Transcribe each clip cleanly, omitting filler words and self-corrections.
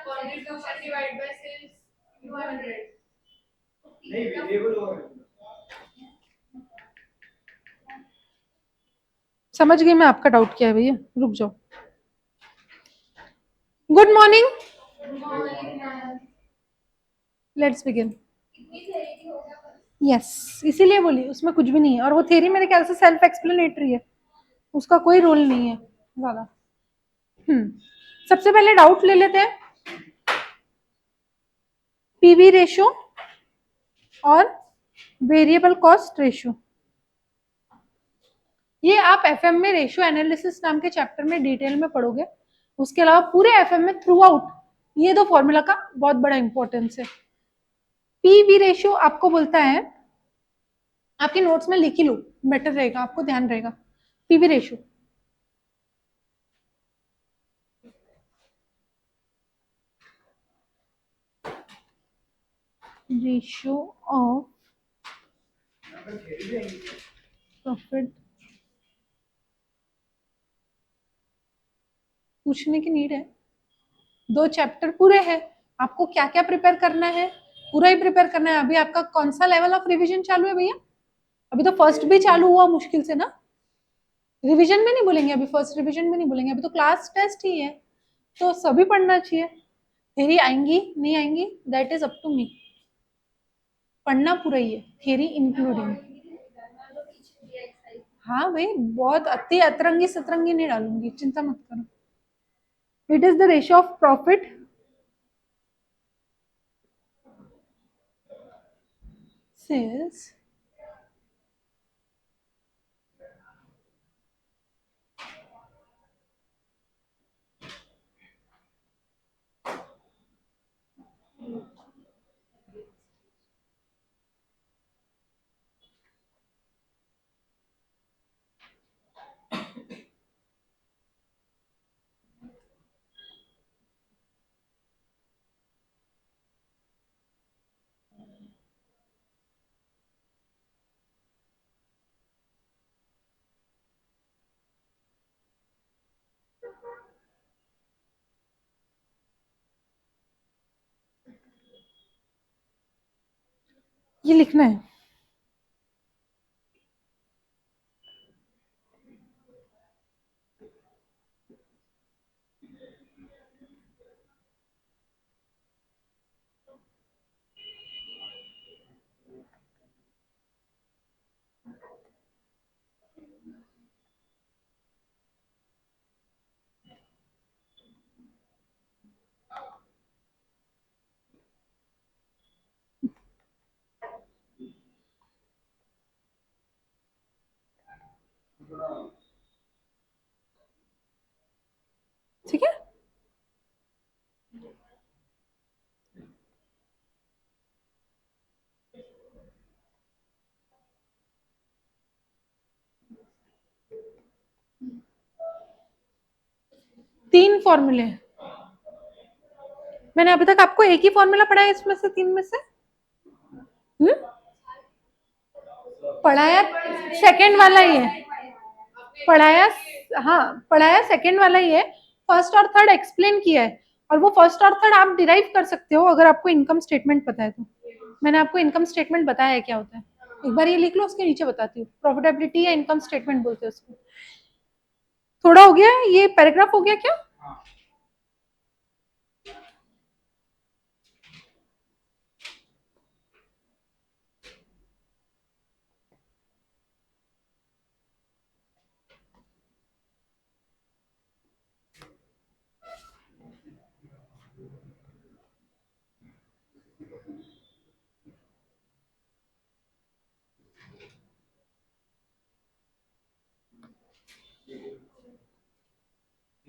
Contribution divide by sales 200 नहीं variable होगा। समझ गई मैं आपका डाउट क्या है भैया, रुक जाओ। Good morning, let's begin. Yes, इसीलिए बोली उसमें कुछ भी नहीं है, और वो थ्योरी मेरे ख्याल से सेल्फ एक्सप्लेनेटरी है, उसका कोई रोल नहीं है ज्यादा। सबसे पहले डाउट ले लेते हैं, पीवी रेशो और वेरिएबल कॉस्ट रेशो। ये आप एफएम में रेशो एनालिसिस नाम के चैप्टर में डिटेल में पढ़ोगे, उसके अलावा पूरे एफएम में थ्रू आउट ये दो फॉर्मूला का बहुत बड़ा इंपॉर्टेंस है। पीवी रेशो आपको बोलता है, आपके नोट्स में लिख ही लो, बेटर रहेगा, आपको ध्यान रहेगा। PV ratio ratio of profit, पूछने की नीड है, दो चैप्टर पूरे हैं, आपको क्या क्या प्रिपेयर करना है, पूरा ही प्रिपेयर करना है। अभी आपका कौन सा लेवल ऑफ रिवीजन चालू है भैया? अभी तो फर्स्ट भी चालू हुआ मुश्किल से ना, रिवीजन में नहीं बोलेंगे, अभी फर्स्ट रिवीजन में नहीं बोलेंगे, अभी तो क्लास टेस्ट ही है, तो सभी पढ़ना चाहिए। थ्योरी आएंगी नहीं आएंगी that is up to me, पढ़ना पूरा ही है, थ्योरी इंक्लूडिंग। हाँ भाई, बहुत अति अतरंगी सतरंगी नहीं डालूंगी, चिंता मत करो। It is the ratio of profit sales ये लिखना है। ठीक है, तीन फॉर्मूले हैं, मैंने अभी तक आपको एक ही फॉर्मूला पढ़ाया इसमें से, तीन में से पढ़ाया सेकंड वाला ही है, पढ़ाया, हाँ पढ़ाया सेकंड वाला ही है, फर्स्ट और थर्ड एक्सप्लेन किया है, और वो फर्स्ट और थर्ड आप डिराइव कर सकते हो अगर आपको इनकम स्टेटमेंट पता है तो। मैंने आपको इनकम स्टेटमेंट बताया है क्या होता है, एक बार ये लिख लो, उसके नीचे बताती हूँ, प्रॉफिटेबिलिटी या इनकम स्टेटमेंट बोलते हैं उसको। थोड़ा हो गया ये पैराग्राफ, हो गया क्या?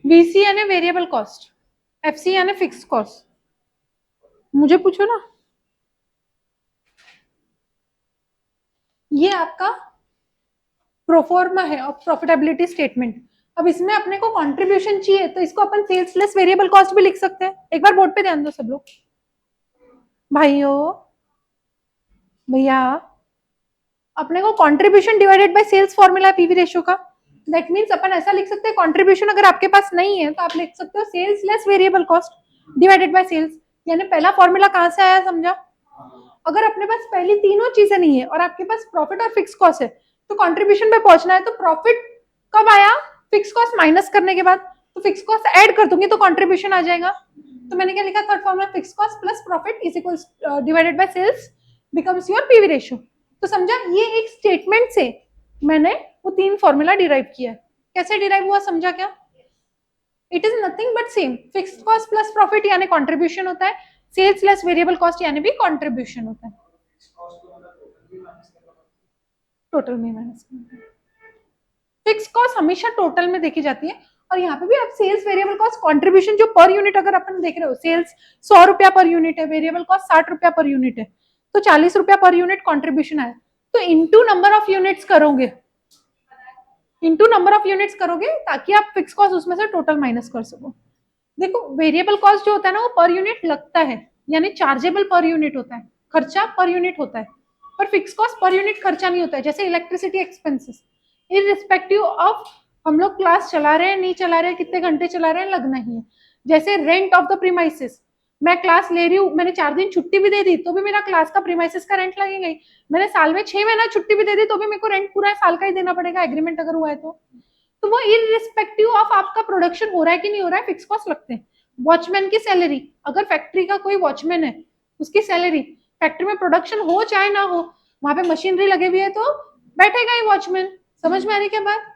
वीसी यानी वेरिएबल कॉस्ट, एफसी यानी फिक्स कॉस्ट। मुझे पूछो ना, ये आपका प्रोफॉर्मा है और प्रॉफिटेबिलिटी स्टेटमेंट। अब इसमें अपने को कंट्रीब्यूशन चाहिए, तो इसको अपन सेल्स लेस वेरिएबल कॉस्ट भी लिख सकते हैं। एक बार बोर्ड पे ध्यान दो सब लोग, भाइयों भैया, अपने को contribution divided by sales formula PV ratio का, दैट मींस अपन ऐसा लिख सकते हैं, कंट्रीब्यूशन अगर आपके पास नहीं है तो आप लिख सकते हो sales less variable cost, divided by sales. यानी पहला फॉर्मूला कहां से आया, समझा? अगर अपने पास पहली तीनों चीजें नहीं है और आपके पास प्रॉफिट और फिक्स कॉस्ट है, तो कंट्रीब्यूशन पे पहुंचना है, तो प्रॉफिट कब आया? फिक्स कॉस्ट माइनस करने के बाद। तो फिक्स कॉस्ट ऐड कर दूंगी तो कंट्रीब्यूशन आ जाएगा। तो मैंने क्या लिखा, third formula, fix cost plus profit is equals divided by sales becomes your PV ratio. तो समझा, ये एक स्टेटमेंट से मैंने वो तीन फॉर्मूला डिराइव किया। कैसे डिराइव हुआ, समझा क्या? It is nothing but same, fixed cost plus profit यानी कंट्रीब्यूशन होता है, सेल्स लेस वेरिएबल कॉस्ट यानी भी कंट्रीब्यूशन होता है। टोटल में माइनस, फिक्स कॉस्ट हमेशा टोटल में देखी जाती है। और यहाँ पे भी आप सेल्स वेरिएबल कॉस्ट कंट्रीब्यूशन जो पर यूनिट अगर अपन देख रहे हो, सेल्स 100 रुपया पर यूनिट है, वेरिएबल कॉस्ट 60 रुपया पर यूनिट है, तो 40 रुपया पर यूनिट कंट्रीब्यूशन आया। तो इनटू नंबर ऑफ यूनिट्स करोगे, इनटू नंबर ऑफ यूनिट्स करोगे ताकि आप फिक्स कॉस्ट उसमें से टोटल माइनस कर सको। देखो, वेरिएबल कॉस्ट जो होता है ना, वो पर यूनिट लगता है, यानी चार्जेबल पर यूनिट होता है, खर्चा पर यूनिट होता है। पर फिक्स कॉस्ट पर यूनिट खर्चा नहीं होता है। जैसे इलेक्ट्रिसिटी एक्सपेंसेस, इररिस्पेक्टिव ऑफ हम लोग क्लास चला रहे हैं नहीं चला रहे हैं, कितने घंटे चला रहे हैं, लगना ही है। जैसे रेंट ऑफ द प्रीमाइसिस, मैं क्लास ले रही हूँ, मैंने 4 दिन छुट्टी भी दे दी तो भी मेरा क्लास का प्रीमाइसिस का रेंट लगेगा ही। मैंने साल में 6 महीना छुट्टी भी दे दी तो भी मेरे को रेंट पूरा साल का ही देना पड़ेगा, एग्रीमेंट अगर हुआ है तो वो इररिस्पेक्टिव ऑफ आपका प्रोडक्शन हो रहा है कि नहीं हो रहा है, फिक्स कॉस्ट लगते हैं। वॉचमैन की सैलरी, अगर फैक्ट्री का कोई वॉचमैन है, उसकी सैलरी, फैक्ट्री में प्रोडक्शन हो चाहे ना हो, वहां पे मशीनरी लगे हुई है तो बैठेगा ही वॉचमैन। समझ में आ रही क्या बात?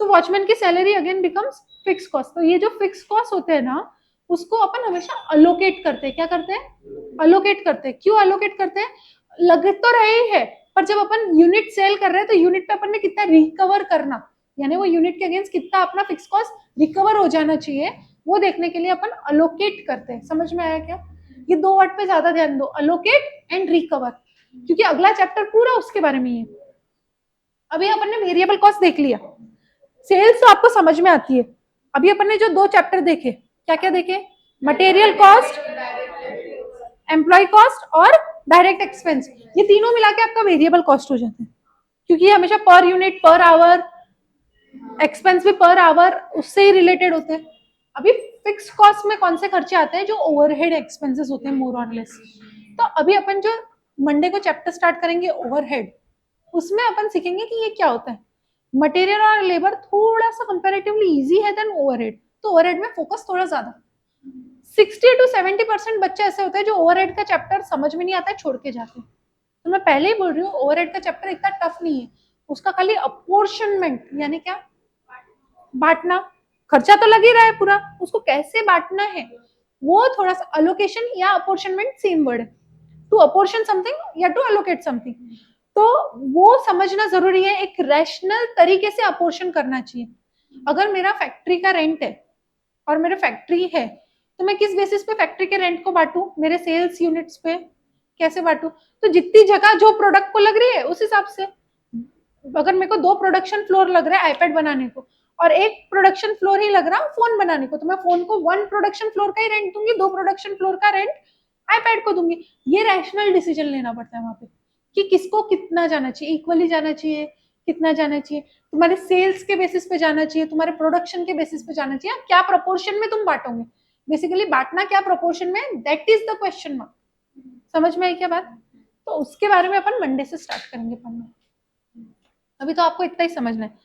तो वॉचमैन की salary again becomes fix cost. तो ये जो फिक्स कॉस्ट होते हैं ना, उसको अपन हमेशा अलोकेट करते हैं। क्या करते हैं? अलोकेट करते हैं। क्यों अलोकेट करते हैं? लग तो रहे ही है, पर जब अपन यूनिट सेल कर रहे हैं तो यूनिट पे अपन ने कितना रिकवर करना, यानी वो यूनिट के अगेंस्ट कितना अपना फिक्स कॉस्ट रिकवर हो जाना चाहिए, वो देखने के लिए अपन अलोकेट करते हैं। समझ में आया क्या? ये दो वर्ड पे ज्यादा ध्यान दो, अलोकेट एंड रिकवर, क्योंकि अगला चैप्टर पूरा उसके बारे में ही है। अभी अपन ने वेरिएबल कॉस्ट देख लिया, सेल्स तो आपको समझ में आती है। अभी अपन ने जो दो चैप्टर देखे, क्या क्या देखे? मटेरियल कॉस्ट, एम्प्लॉय कॉस्ट और डायरेक्ट एक्सपेंस, ये तीनों मिला के आपका वेरिएबल कॉस्ट हो जाते हैं, क्योंकि ये हमेशा per unit, per hour, expense भी पर आवर उससे ही रिलेटेड होते हैं। अभी फिक्स कॉस्ट में कौन से खर्चे आते हैं? जो ओवरहेड एक्सपेंसेस होते हैं, मोर और लेस। तो अभी अपन जो मंडे को चैप्टर स्टार्ट करेंगे ओवरहेड, उसमें अपन सीखेंगे कि ये क्या होता है। मटेरियल और लेबर थोड़ा सा कंपैरेटिवली इजी है देन ओवरहेड, तो ओवरहेड में फोकस थोड़ा ज्यादा। 60 to 70% बच्चे ऐसे होते हैं जो ओवरहेड का चैप्टर समझ में नहीं आता है, छोड़ के जाते हैं। तो मैं पहले ही बोल रही हूँ, ओवरहेड का चैप्टर इतना टफ नहीं है, उसका खाली अपोर्शनमेंट, यानी क्या, बांटना। खर्चा तो लग ही रहा है पूरा, उसको कैसे बांटना है, वो थोड़ा सा, अलोकेशन या अपोर्शनमेंट सेम वर्ड है। टू अपोर्शन समथिंग या टू अलोकेट समथिंग, तो वो समझना जरूरी है। एक रैशनल तरीके से अपोर्शन करना चाहिए। अगर मेरा फैक्ट्री का रेंट है और मेरे फैक्ट्री है, तो मैं किस बेसिस पे फैक्ट्री के रेंट को बांटू? मेरे सेल्स यूनिट्स पे। कैसे बांटू? तो जितनी जगह जो प्रोडक्ट को लग रही है उस हिसाब से। अगर मेरे को 2 प्रोडक्शन फ्लोर लग रहा है आईपैड बनाने को और 1 प्रोडक्शन फ्लोर ही लग रहा फोन बनाने को, तो मैं फोन को 1 प्रोडक्शन फ्लोर का ही रेंट दूंगी, 2 प्रोडक्शन फ्लोर का रेंट आईपैड को दूंगी। ये रैशनल डिसीजन लेना पड़ता है वहां पे कि किसको कितना जाना चाहिए, इक्वली जाना चाहिए, कितना जाना चाहिए, तुम्हारे सेल्स के बेसिस पे जाना चाहिए, तुम्हारे प्रोडक्शन के बेसिस पे जाना चाहिए, क्या प्रोपोर्शन में तुम बांटोगे। बेसिकली बांटना क्या प्रोपोर्शन में, that is the question mark. समझ में आई क्या बात? तो उसके बारे में अपन मंडे से स्टार्ट करेंगे पढ़ना। अभी तो आपको इतना ही समझना है।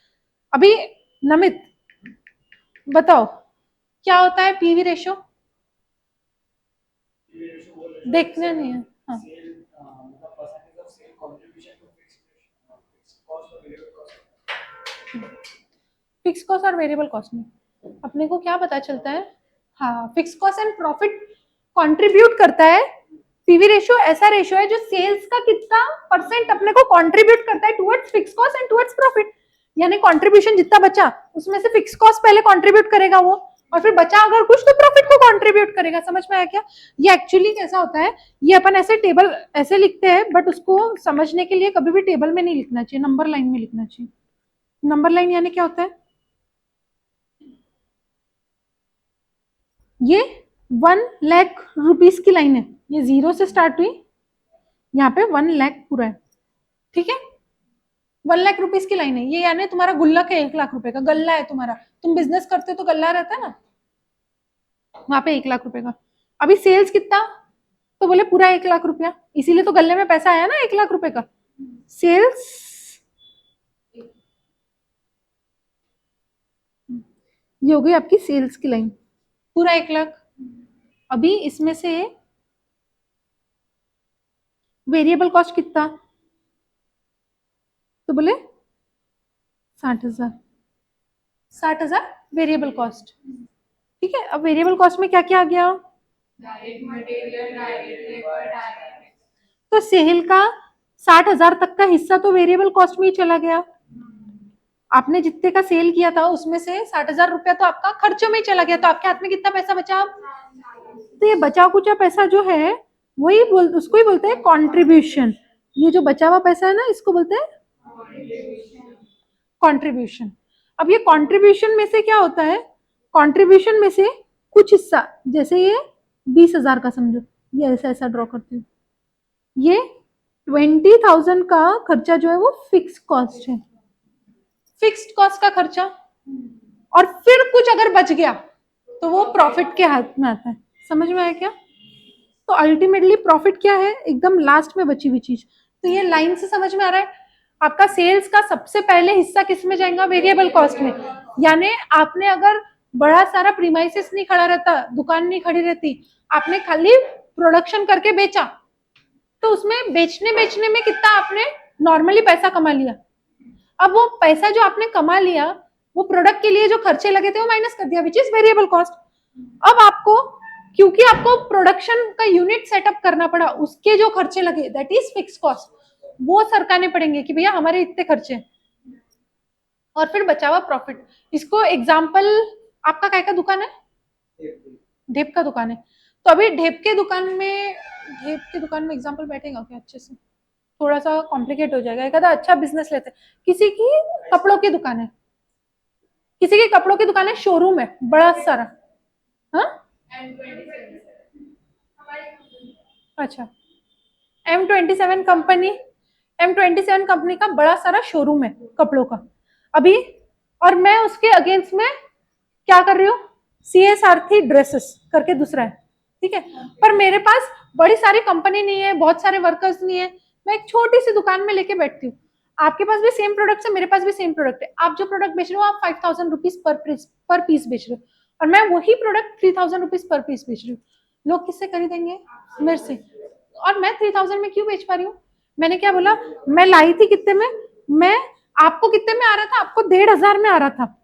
अभी नमित बताओ, क्या होता है पीवी रेशो? देखना नहीं है, हाँ। फिक्स कॉस्ट और वेरिएबल कॉस्ट में अपने को क्या पता चलता है? हाँ, fix cost and profit contribute करता है। पीवी रेशियो ऐसा रेशियो है जो सेल्स का कितना परसेंट अपने को कंट्रीब्यूट करता है towards fix cost and towards profit. यानी कंट्रीब्यूशन जितना बचा उसमें से फिक्स कॉस्ट पहले कंट्रीब्यूट करेगा वो, और फिर बचा अगर कुछ तो प्रॉफिट को कंट्रीब्यूट करेगा। समझ में आया क्या? ये एक्चुअली कैसा होता है, ये अपन ऐसे टेबल ऐसे लिखते हैं, बट उसको समझने के लिए कभी भी टेबल में नहीं लिखना चाहिए, नंबर लाइन में लिखना चाहिए। नंबर लाइन यानी क्या होता है? ये 1 लाख रुपीस की लाइन है, ये 0 से स्टार्ट हुई, यहाँ पे 1 लाख पूरा है, ठीक है। 1 लाख रुपीस की लाइन है ये, यानी तुम्हारा गुल्लक है 1 लाख रुपए का, गल्ला है तुम्हारा। तुम बिजनेस करते हो तो गल्ला रहता है ना, वहां पे 1 लाख रुपए का। अभी सेल्स कितना, तो बोले पूरा 1 लाख रुपया, इसीलिए तो गले में पैसा आया ना 1 लाख रुपए का। सेल्स ये हो गई आपकी सेल्स की लाइन, पूरा 1 लाख। अभी इसमें से वेरिएबल कॉस्ट कितना, तो बोले 60,000, 60,000 वेरिएबल कॉस्ट। ठीक है, अब वेरिएबल कॉस्ट में क्या क्या आ गया, तो सेल का 60,000 तक का हिस्सा तो वेरिएबल कॉस्ट में ही चला गया। आपने जितने का सेल किया था उसमें से 60,000 रुपया तो आपका खर्चों में ही चला गया, तो आपके हाथ में कितना पैसा बचा, तो ये बचा कुचा पैसा जो है वही उसको ही बोलते हैं कॉन्ट्रीब्यूशन। ये जो बचा हुआ पैसा है ना, इसको बोलते हैं कॉन्ट्रीब्यूशन। अब ये कॉन्ट्रीब्यूशन में से क्या होता है, कॉन्ट्रीब्यूशन में से कुछ हिस्सा, जैसे ये 20,000 का समझो, ये ऐसा ऐसा ड्रॉ करती हूँ, ये 20,000 का खर्चा जो है वो फिक्स कॉस्ट है, फिक्स्ड कॉस्ट का खर्चा। और फिर कुछ अगर बच गया तो वो प्रॉफिट के हाथ में आता है। समझ में आया क्या, तो अल्टीमेटली प्रॉफिट क्या है, एकदम लास्ट में बची हुई चीज। तो ये लाइन से समझ में आ रहा है, आपका सेल्स का सबसे पहले हिस्सा किस में जाएगा, वेरिएबल कॉस्ट में। यानी आपने अगर बड़ा सारा प्रीमाइसेस नहीं खड़ा रहता, दुकान नहीं खड़ी रहती, आपने खाली प्रोडक्शन करके बेचा, तो उसमें बेचने में कितना आपने नॉर्मली पैसा कमा लिया। अब वो पैसा जो आपने कमा लिया, वो प्रोडक्ट के लिए जो खर्चे लगे थे वो माइनस कर दिया, विच इज वेरिएबल कॉस्ट। अब आपको, क्योंकि आपको प्रोडक्शन का यूनिट सेटअप करना पड़ा, उसके जो खर्चे लगे दैट इज फिक्स कॉस्ट, वो सरकाने पड़ेंगे कि भैया हमारे इतने खर्चे। और फिर बचा हुआ प्रॉफिट, इसको एग्जाम्पल, आपका काय का दुकान है, ढेप का दुकान है, तो अभी ढेप के दुकान में एग्जाम्पल बैठेगा क्या अच्छे से, थोड़ा सा कॉम्प्लिकेट हो जाएगा। एक आधा अच्छा बिजनेस लेते, किसी की कपड़ों की दुकान है, किसी की कपड़ों की दुकान है, शोरूम है बड़ा सारा, हाँ अच्छा, M27 कंपनी, M27 कंपनी का बड़ा सारा शोरूम है कपड़ों का अभी, और मैं उसके अगेंस्ट में क्या कर रही हूँ, CSR ड्रेसेस करके दूसरा है, ठीक है। पर मेरे पास बड़ी सारी कंपनी नहीं है, बहुत सारे वर्कर्स नहीं है, मैं एक छोटी सी दुकान में लेके बैठती हूँ। आपके पास भी सेम प्रोडक्ट है, मेरे पास भी सेम प्रोडक्ट है, आप जो प्रोडक्ट बेच रहे हो आप 5,000 रुपीज पर पीस बेच रहे हो, और मैं वही प्रोडक्ट 3,000 रुपीज पर पीस बेच रही हूँ। लोग किससे खरीदेंगे, मेरे से। और मैं 3,000 में क्यों बेच पा रही हूँ, मैंने क्या बोला, मैं लाई थी कितने में, मैं आपको कितने में आ रहा था, आपको 1,500 में आ रहा था,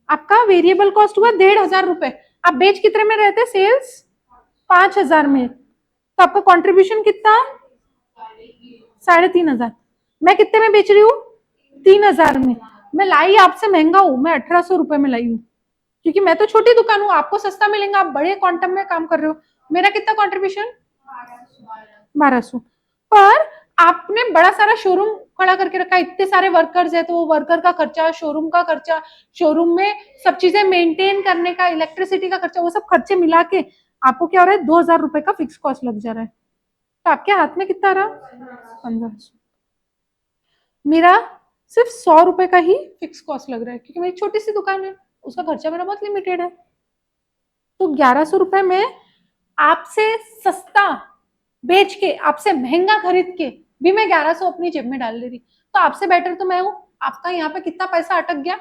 आपका वेरिएबल कॉस्ट हुआ 1,500 रुपए, आप बेच कितने में रहते, सेल्स 5,000 में, तो आपका कंट्रीब्यूशन कितना, 3,500। मैं कितने में बेच रही हूँ, 3,000 में। मैं लाई आपसे महंगा हूं, मैं 1,800 रुपए में लाई हूँ, क्योंकि मैं तो छोटी दुकान हूँ, आपको सस्ता मिलेगा, आप बड़े क्वांटम में काम कर रहे हो। मेरा कितना कंट्रीब्यूशन, 1,200। पर आपने बड़ा सारा शोरूम खड़ा करके रखा, इतने सारे वर्कर्स है, तो वो वर्कर का खर्चा, शोरूम का खर्चा, शोरूम में सब चीजें मेंटेन करने का, इलेक्ट्रिसिटी का खर्चा, वो सब खर्चे मिला के आपको क्या हो रहा है, 2,000 रुपए का फिक्स कॉस्ट लग जा रहा है। तो आपके हाथ में कितना रहा, 1,500। मेरा सिर्फ 100 रुपए का ही फिक्स कॉस्ट लग रहा है, क्योंकि मेरी छोटी सी दुकान है, उसका खर्चा मेरा बहुत लिमिटेड है। तो 1,100 रुपए में आपसे सस्ता बेच के, आपसे महंगा खरीद के भी मैं 1,100 अपनी जेब में डाल दे रही, तो आपसे बेटर तो मैं हूँ। आपका यहाँ पे कितना पैसा अटक गया,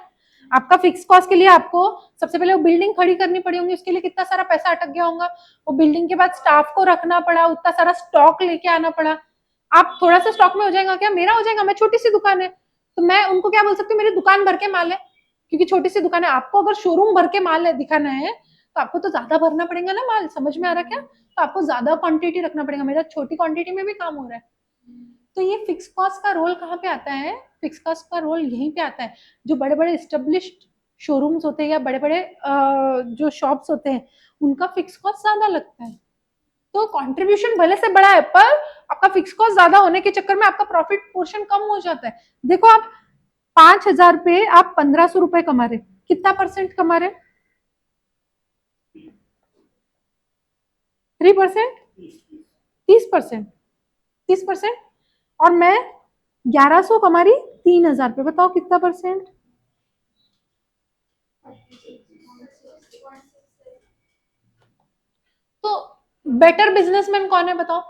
आपका फिक्स कॉस्ट के लिए आपको सबसे पहले वो बिल्डिंग खड़ी करनी पड़ी होंगी, उसके लिए कितना सारा पैसा अटक गया होगा, वो बिल्डिंग के बाद स्टाफ को रखना पड़ा, उतना सारा स्टॉक लेके आना पड़ा। आप थोड़ा सा स्टॉक में हो जाएगा क्या, मेरा हो जाएगा, मैं छोटी सी दुकान है, तो मैं उनको क्या बोल सकती हूँ, मेरी दुकान भर के माल है, क्योंकि छोटी सी दुकान है। आपको अगर शोरूम भर के माल है दिखाना है, तो आपको तो ज्यादा भरना पड़ेगा ना माल, समझ में आ रहा क्या, तो आपको ज्यादा क्वांटिटी रखना पड़ेगा, मेरा छोटी क्वांटिटी में भी काम हो रहा है। तो ये फिक्स कॉस्ट का रोल कहाँ पे आता है, फिक्स कॉस्ट का रोल यहीं पे आता है, जो बड़े बड़े एस्टेब्लिश्ड शोरूम्स होते हैं या बड़े बड़े जो शॉप्स होते हैं, उनका फिक्स कॉस्ट ज्यादा लगता है। तो कंट्रीब्यूशन भले से बड़ा है, पर आपका फिक्स कॉस्ट ज्यादा होने के चक्कर में आपका प्रॉफिट पोर्शन कम हो जाता है। देखो आप 5,000 पे आप 1,500 रुपए कमा रहे, कितना परसेंट कमा रहे, 3%, 30%, 30%। और मैं 1,100 कमा रही 3,000 पे, बताओ कितना परसेंट, बेटर बिजनेसमैन कौन है बताओ?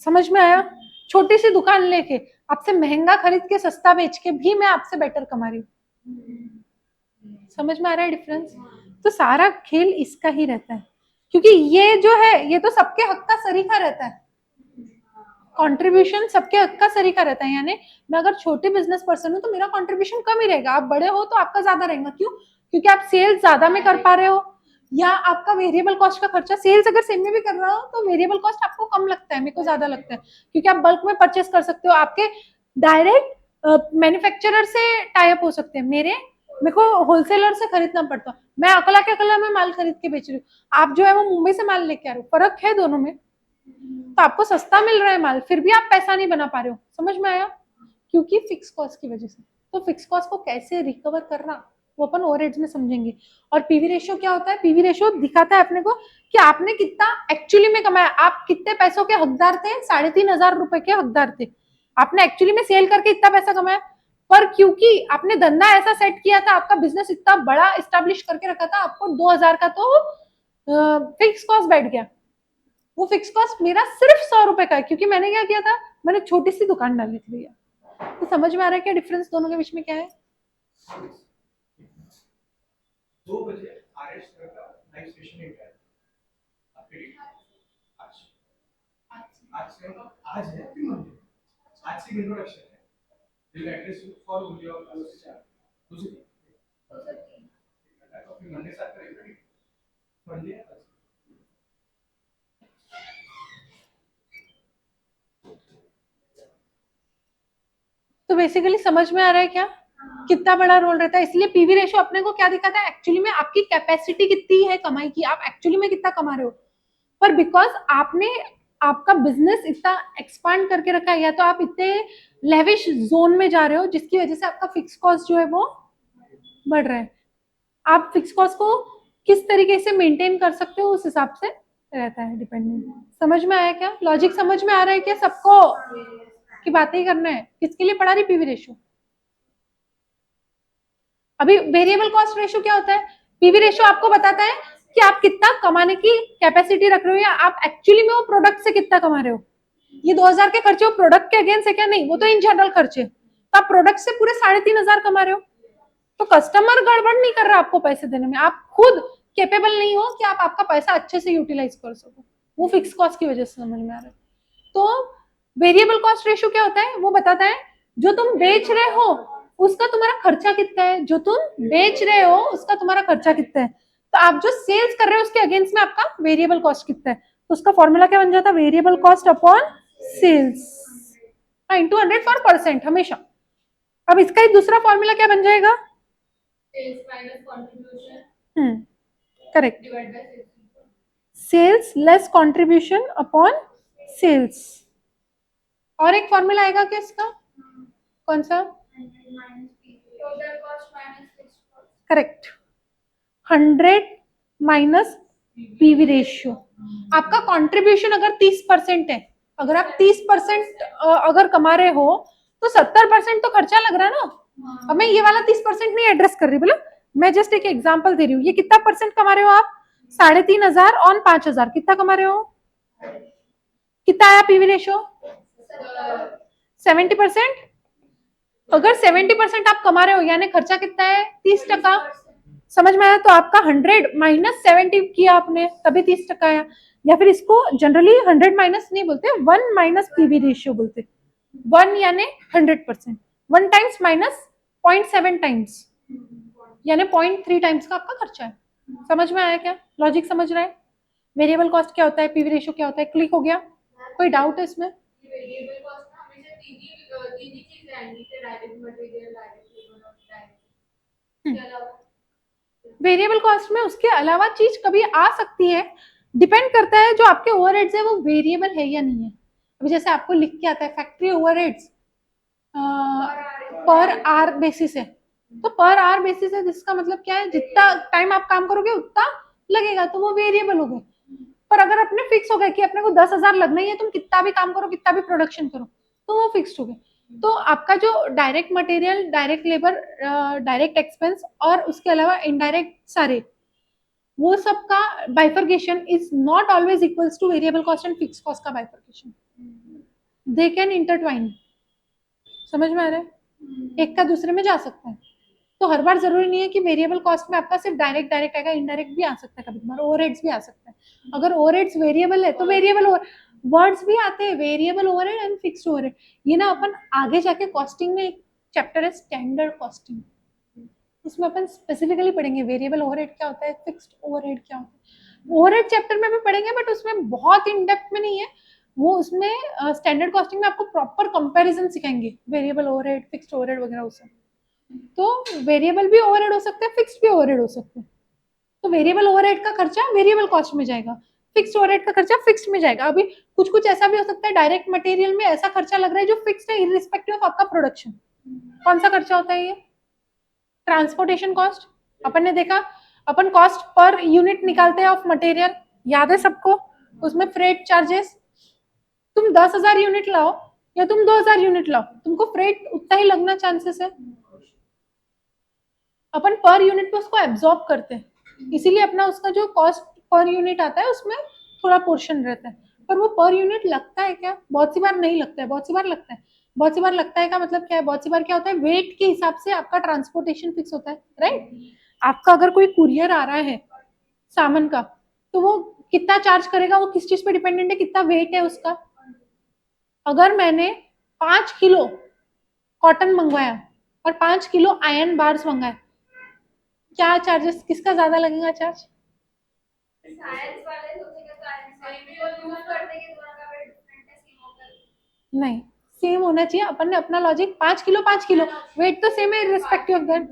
समझ में आया? छोटी सी दुकान लेके आपसे महंगा खरीद के सस्ता बेच के भी मैं आपसे बेटर कमा रही हूँ। समझ में आ रहा है डिफरेंस? तो सारा खेल इसका ही रहता है, क्योंकि ये जो है ये तो सबके हक का सरीखा रहता है, कंट्रीब्यूशन सबके हक का सरीखा रहता है। यानी मैं अगर छोटे बिजनेस पर्सन हूँ तो मेरा कंट्रीब्यूशन कम ही रहेगा, आप बड़े हो तो आपका ज्यादा रहेगा। क्यों? क्योंकि आप सेल्स ज्यादा में कर पा रहे हो, या आपका वेरिएबल कॉस्ट का खर्चा, सेल्स अगर सेम में भी कर रहा हो तो वेरिएबल कॉस्ट आपको कम लगता है, मेरे को ज्यादा लगता है, क्योंकि आप बल्क में परचेस कर सकते हो, आपके डायरेक्ट मैन्युफैक्चरर से टाई अप हो सकते हैं। मेरे को होलसेलर से खरीदना पड़ता, मैं अकला के अकला में माल खरीद के बेच रही हूँ, आप जो है वो मुंबई से माल लेके आ रहे हो, फर्क है दोनों में। तो आपको सस्ता मिल रहा है माल, फिर भी आप पैसा नहीं बना पा रहे हो। समझ में आया? क्योंकि फिक्स कॉस्ट की वजह से। तो फिक्स कॉस्ट को कैसे रिकवर करना वो अपन ओवरहेड्स में समझेंगे। और पीवी रेशियो क्या होता है? पीवी रेशियो दिखाता है अपने को कि आपने कितना एक्चुअली में कमाया, आप कितने पैसों के हकदार थे, 3,500 रुपए के हकदार थे, आपने एक्चुअली में सेल करके इतना पैसा कमाया, पर क्योंकि आपने धंधा ऐसा सेट किया था, आपका बिजनेस इतना बड़ा स्टैब्लिश करके रखा था, आपको 2,000 का तो फिक्स कॉस्ट बैठ गया। वो फिक्स कॉस्ट मेरा सिर्फ 100 रुपए का है, क्योंकि मैंने क्या किया था, मैंने छोटी सी दुकान डाली थी भैया। तो समझ में आ रहा है क्या डिफरेंस दोनों के बीच में क्या है? 2 बजे आरएस का लाइव सेशन है आपके आज है फिर मंडे, आज से इंट्रोडक्शन है, will address you for only of दूसरी फिर मंडे से करेंगे मंडे। तो बेसिकली समझ में आ रहा है क्या कितना बड़ा रोल रहता है? इसलिए पीवी रेशियो अपने को क्या दिखाता है, एक्चुअली में आपकी कैपेसिटी कितनी है कमाई की, आप एक्चुअली में कितना कमा रहे हो। पर बिकॉज आपने आपका बिजनेस इतना एक्सपांड करके रखा है, या तो आप इतने लेविश जोन में जा रहे हो जिसकी वजह से आपका फिक्स कॉस्ट जो है वो बढ़ रहा है। आप फिक्स कॉस्ट को किस तरीके से मेंटेन कर सकते हो उस हिसाब से रहता है डिपेंडेंट। समझ में आया क्या? लॉजिक समझ में आ रहा है क्या सबको? की बातें ही करना है। किसके लिए पढ़ा रही पीवी रेशियो? अभी वेरिएबल कॉस्ट रेशियो क्या होता है? पीवी रेशियो आपको बताता है कि आप कितना कमाने की कैपेसिटी रख रहे हो, या आप एक्चुअली में वो प्रोडक्ट से कितना कमा रहे हो। ये 2,000 के खर्चे वो प्रोडक्ट के अगेंस्ट है क्या? नहीं, वो तो इन जनरल खर्चे। तो आप प्रोडक्ट से पूरे 3,500 कमा रहे हो, तो कस्टमर गड़बड़ नहीं कर रहा आपको पैसे देने में, आप खुद कैपेबल नहीं हो कि आप आपका पैसा अच्छे से यूटिलाइज कर सको, वो फिक्स कॉस्ट की वजह से। समझ में आ रहा है? तो वेरिएबल कॉस्ट रेशियो क्या होता है? वो बताता है जो तुम बेच रहे हो उसका तुम्हारा खर्चा कितना है, जो तुम बेच रहे हो उसका तुम्हारा खर्चा कितना है, तो आप जो सेल्स कर रहे हो उसके अगेंस्ट में आपका वेरिएबल कॉस्ट कितना है। तो उसका फॉर्मूला क्या बन जाता है? Variable cost upon sales into 100 for percent हमेशा। अब इसका ही दूसरा फॉर्मूला क्या बन जाएगा? Correct, sales less contribution upon sales. और एक फॉर्मूला आएगा क्या इसका? कौन सा? Correct, 100 minus PV ratio. आपका कंट्रीब्यूशन अगर 30% है, अगर आप 30% अगर कमा रहे हो तो 70% तो खर्चा लग रहा है ना। अब मैं ये वाला 30% नहीं एड्रेस कर रही, बोला मैं जस्ट एक एग्जांपल दे रही हूँ। ये कितना परसेंट कमा रहे हो आप? 3,500 ऑन 5,000 कितना कमा रहे हो? कितना आया पीवी रेशियो? 70%। अगर 70% आप कमा रहे हो यानी खर्चा कितना है? 30%। समझ में आया? तो आपका 100 माइनस 70 किया आपने तभी 30% आया। या फिर इसको जनरली 100 माइनस नहीं बोलते, 1 माइनस पीवी रेशियो बोलते। 1 यानी 100%, 1 टाइम्स माइनस 0.7 टाइम्स यानी 0.3 टाइम्स का आपका खर्चा है। समझ में आया क्या? लॉजिक समझ रहे हैं? वेरिएबल कॉस्ट क्या होता है, पीवी रेशियो क्या होता है? क्लिक हो गया? कोई डाउट है इसमें? वेरिएबल कॉस्ट में उसके अलावा चीज कभी आ सकती है, डिपेंड करता है जो आपके ओवरहेड्स है वो वेरिएबल है या नहीं है। अभी जैसे आपको लिख के आता है factory overheads per hour basis है, तो पर आवर बेसिस है जिसका मतलब क्या है, जितना टाइम आप काम करोगे उतना लगेगा, तो वो वेरिएबल हो गए। पर अगर अपने फिक्स हो गए कि अपने को 10,000 लगना ही है, तुम कितना भी काम करो कितना भी प्रोडक्शन करो, तो वो फिक्स हो गए। तो आपका जो direct material, direct labour, direct expense और उसके अलावा इनडायरेक्ट सारे, वो सब का bifurcation is not always equals two variable cost and fix cost का बाइफर्केशन, दे कैन इंटरट्वाइन। समझ में आ रहा है? एक का दूसरे में जा सकता है। तो हर बार जरूरी नहीं है कि वेरिएबल कॉस्ट में आपका सिर्फ डायरेक्ट डायरेक्ट आएगा, इनडायरेक्ट भी आ सकता है, कभी कभार ओवरहेड्स भी आ सकता है। अगर ओवरहेड्स वेरिएबल है तो वेरिएबल वर्ड्स भी आते हैं, variable overhead and fixed overhead. ये ना अपन आगे जाके कॉस्टिंग में एक चैप्टर है स्टैंडर्ड कॉस्टिंग, उसमें अपन स्पेसिफिकली पढ़ेंगे वेरिएबल ओवरहेड क्या होता है, फिक्स्ड ओवरहेड क्या होता है। ओवरहेड चैप्टर में भी पढ़ेंगे बट उसमें बहुत इन डेप्थ में नहीं है वो। उसमें स्टैंडर्ड कॉस्टिंग में आपको प्रॉपर कंपैरिजन सिखाएंगे वेरिएबल ओवरहेड फिक्स्ड ओवरहेड वगैरह उससे। तो वेरिएबल भी ओवरहेड हो सकता है, फिक्स्ड भी ओवरहेड हो सकते हैं। तो वेरिएबल ओवरहेड का खर्चा वेरिएबल कॉस्ट में जाएगा, फिक्स्ड ओवरहेड का खर्चा फिक्स्ड में जाएगा। अभी कुछ कुछ ऐसा भी हो सकता है डायरेक्ट मटेरियल में ऐसा खर्चा लग रहा है जो फिक्स्ड है इररिस्पेक्टिव ऑफ आपका प्रोडक्शन। कौन सा खर्चा होता है ये? Transportation cost. अपन ने देखा अपन कॉस्ट पर यूनिट निकालते हैं ऑफ मटेरियल, याद है सबको? उसमें फ्रेट चार्जेस, तुम 10,000 यूनिट लाओ या तुम 2,000 यूनिट लाओ, तुमको फ्रेट उतना ही लगना चांसेस है। अपन पर यूनिट पे उसको एब्जॉर्ब करते हैं, इसीलिए अपना उसका जो कॉस्ट पर यूनिट आता है उसमें थोड़ा पोर्शन रहता है। पर वो पर यूनिट लगता है क्या? बहुत सी बार नहीं लगता है, बहुत सी बार लगता है। बहुत सी बार लगता है का मतलब क्या है? बहुत सी बार क्या होता है, वेट के हिसाब से आपका ट्रांसपोर्टेशन फिक्स होता है, राइट? आपका अगर कोई कुरियर आ रहा है सामान का, तो वो कितना चार्ज करेगा, वो किस चीज पे डिपेंडेंट है, कितना वेट है उसका। अगर मैंने 5 किलो कॉटन मंगवाया और 5 किलो आयरन बार्स मंगाए, क्या चार्जेस, किसका ज्यादा लगेगा चार्ज? साइंस वाले सोचेंगे तो यूज करते कि दोनों का वेट डिफरेंट है, सेम होकर नहीं, सेम होना चाहिए। अपन ने अपना लॉजिक 5 किलो वेट तो सेम है इररिस्पेक्टिव ऑफ दैट।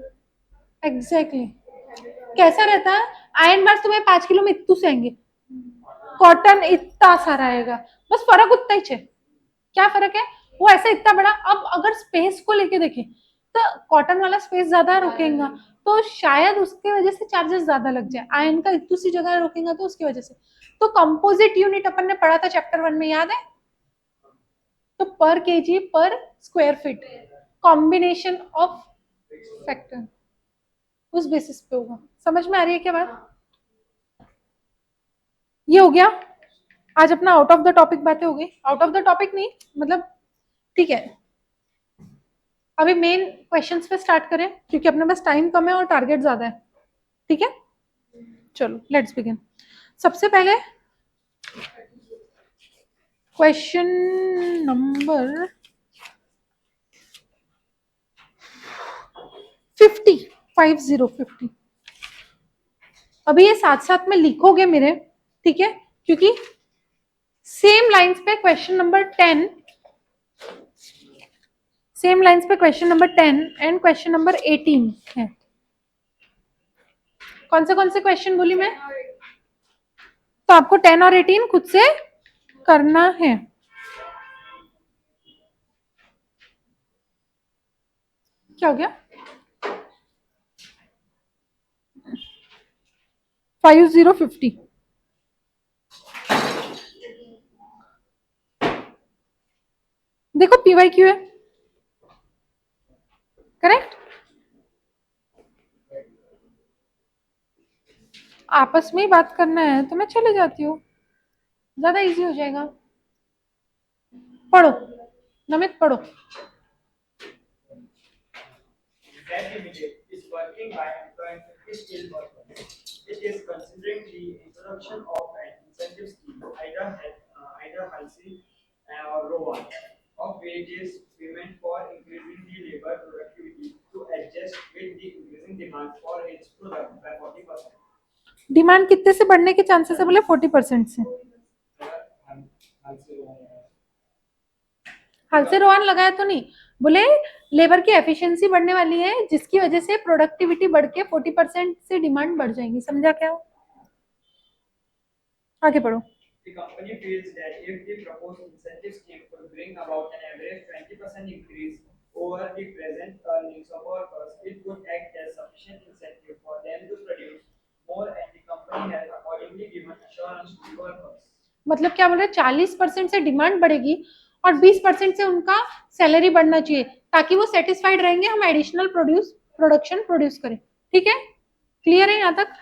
एग्जैक्टली। कैसा रहता है, आयरन बार्स तुम्हें 5 किलो में इतू से आएंगे, कॉटन इतना सारा आएगा, बस फर्क उतना ही है। क्या फर्क है? वो ऐसा इतना बड़ा। अब अगर स्पेस को लेके देखें तो कॉटन वाला स्पेस ज्यादा रोकेगा, तो शायद उसके वजह से चार्जेस ज्यादा लग जाए। आयन का इतनी सी जगह रोकेगा तो उसकी वजह से। तो कंपोजिट यूनिट अपन ने पढ़ा था चैप्टर 1 में, याद है? तो पर केजी पर square feet combination of factor उस बेसिस पे होगा। समझ में आ रही है क्या बात? ये हो गया आज अपना आउट ऑफ द टॉपिक बातें हो गई। आउट ऑफ द टॉपिक नहीं मतलब, ठीक है। अभी मेन क्वेश्चंस पे स्टार्ट करें क्योंकि अपने पास टाइम कम है और टारगेट ज्यादा है। ठीक है, चलो लेट्स बिगिन। सबसे पहले क्वेश्चन नंबर 50। अभी ये साथ साथ में लिखोगे मेरे, ठीक है? क्योंकि सेम लाइंस पे क्वेश्चन नंबर 10, सेम लाइंस पे question number 10 and question number 18 है। कौन से क्वेश्चन बोली मैं? तो आपको 10 और 18 खुद से करना है। क्या हो गया? 5050 देखो पीवाई क्यू है, करेक्ट? आपस में ही बात करना है तो मैं चले जाती हूँ, ज्यादा इजी हो जाएगा। पढ़ो नमित, पढ़ो। That Limited is working by employing 50 skilled workers. It is considering the introduction of an incentive scheme, either Halsey or Rowan, of wages payment for increasing the labor productivity to adjust with the increasing demand for its product by 40%. Demand कितने से बढ़ने के chances है? बोले 40% से। हाल से रोहान लगाया तो नहीं, बोले लेबर की एफिशिएंसी बढ़ने वाली है जिसकी वजह से प्रोडक्टिविटी बढ़ के 40% से डिमांड बढ़ जाएगी। समझा क्या? आगे पढ़ो। The company feels that if the proposed incentive scheme could bring about an average 20% increase over the present earnings of workers, it would act as sufficient incentive for them to produce more, and the company has accordingly given assurance to the workers. मतलब क्या बोल रहे? 40% से demand बढ़ेगी और 20% से उनका salary बढ़ना चाहिए ताकि वो सेटिस्फाइड रहेंगे, हम एडिशनल प्रोडक्शन प्रोड्यूस करें। ठीक है, क्लियर है यहाँ तक?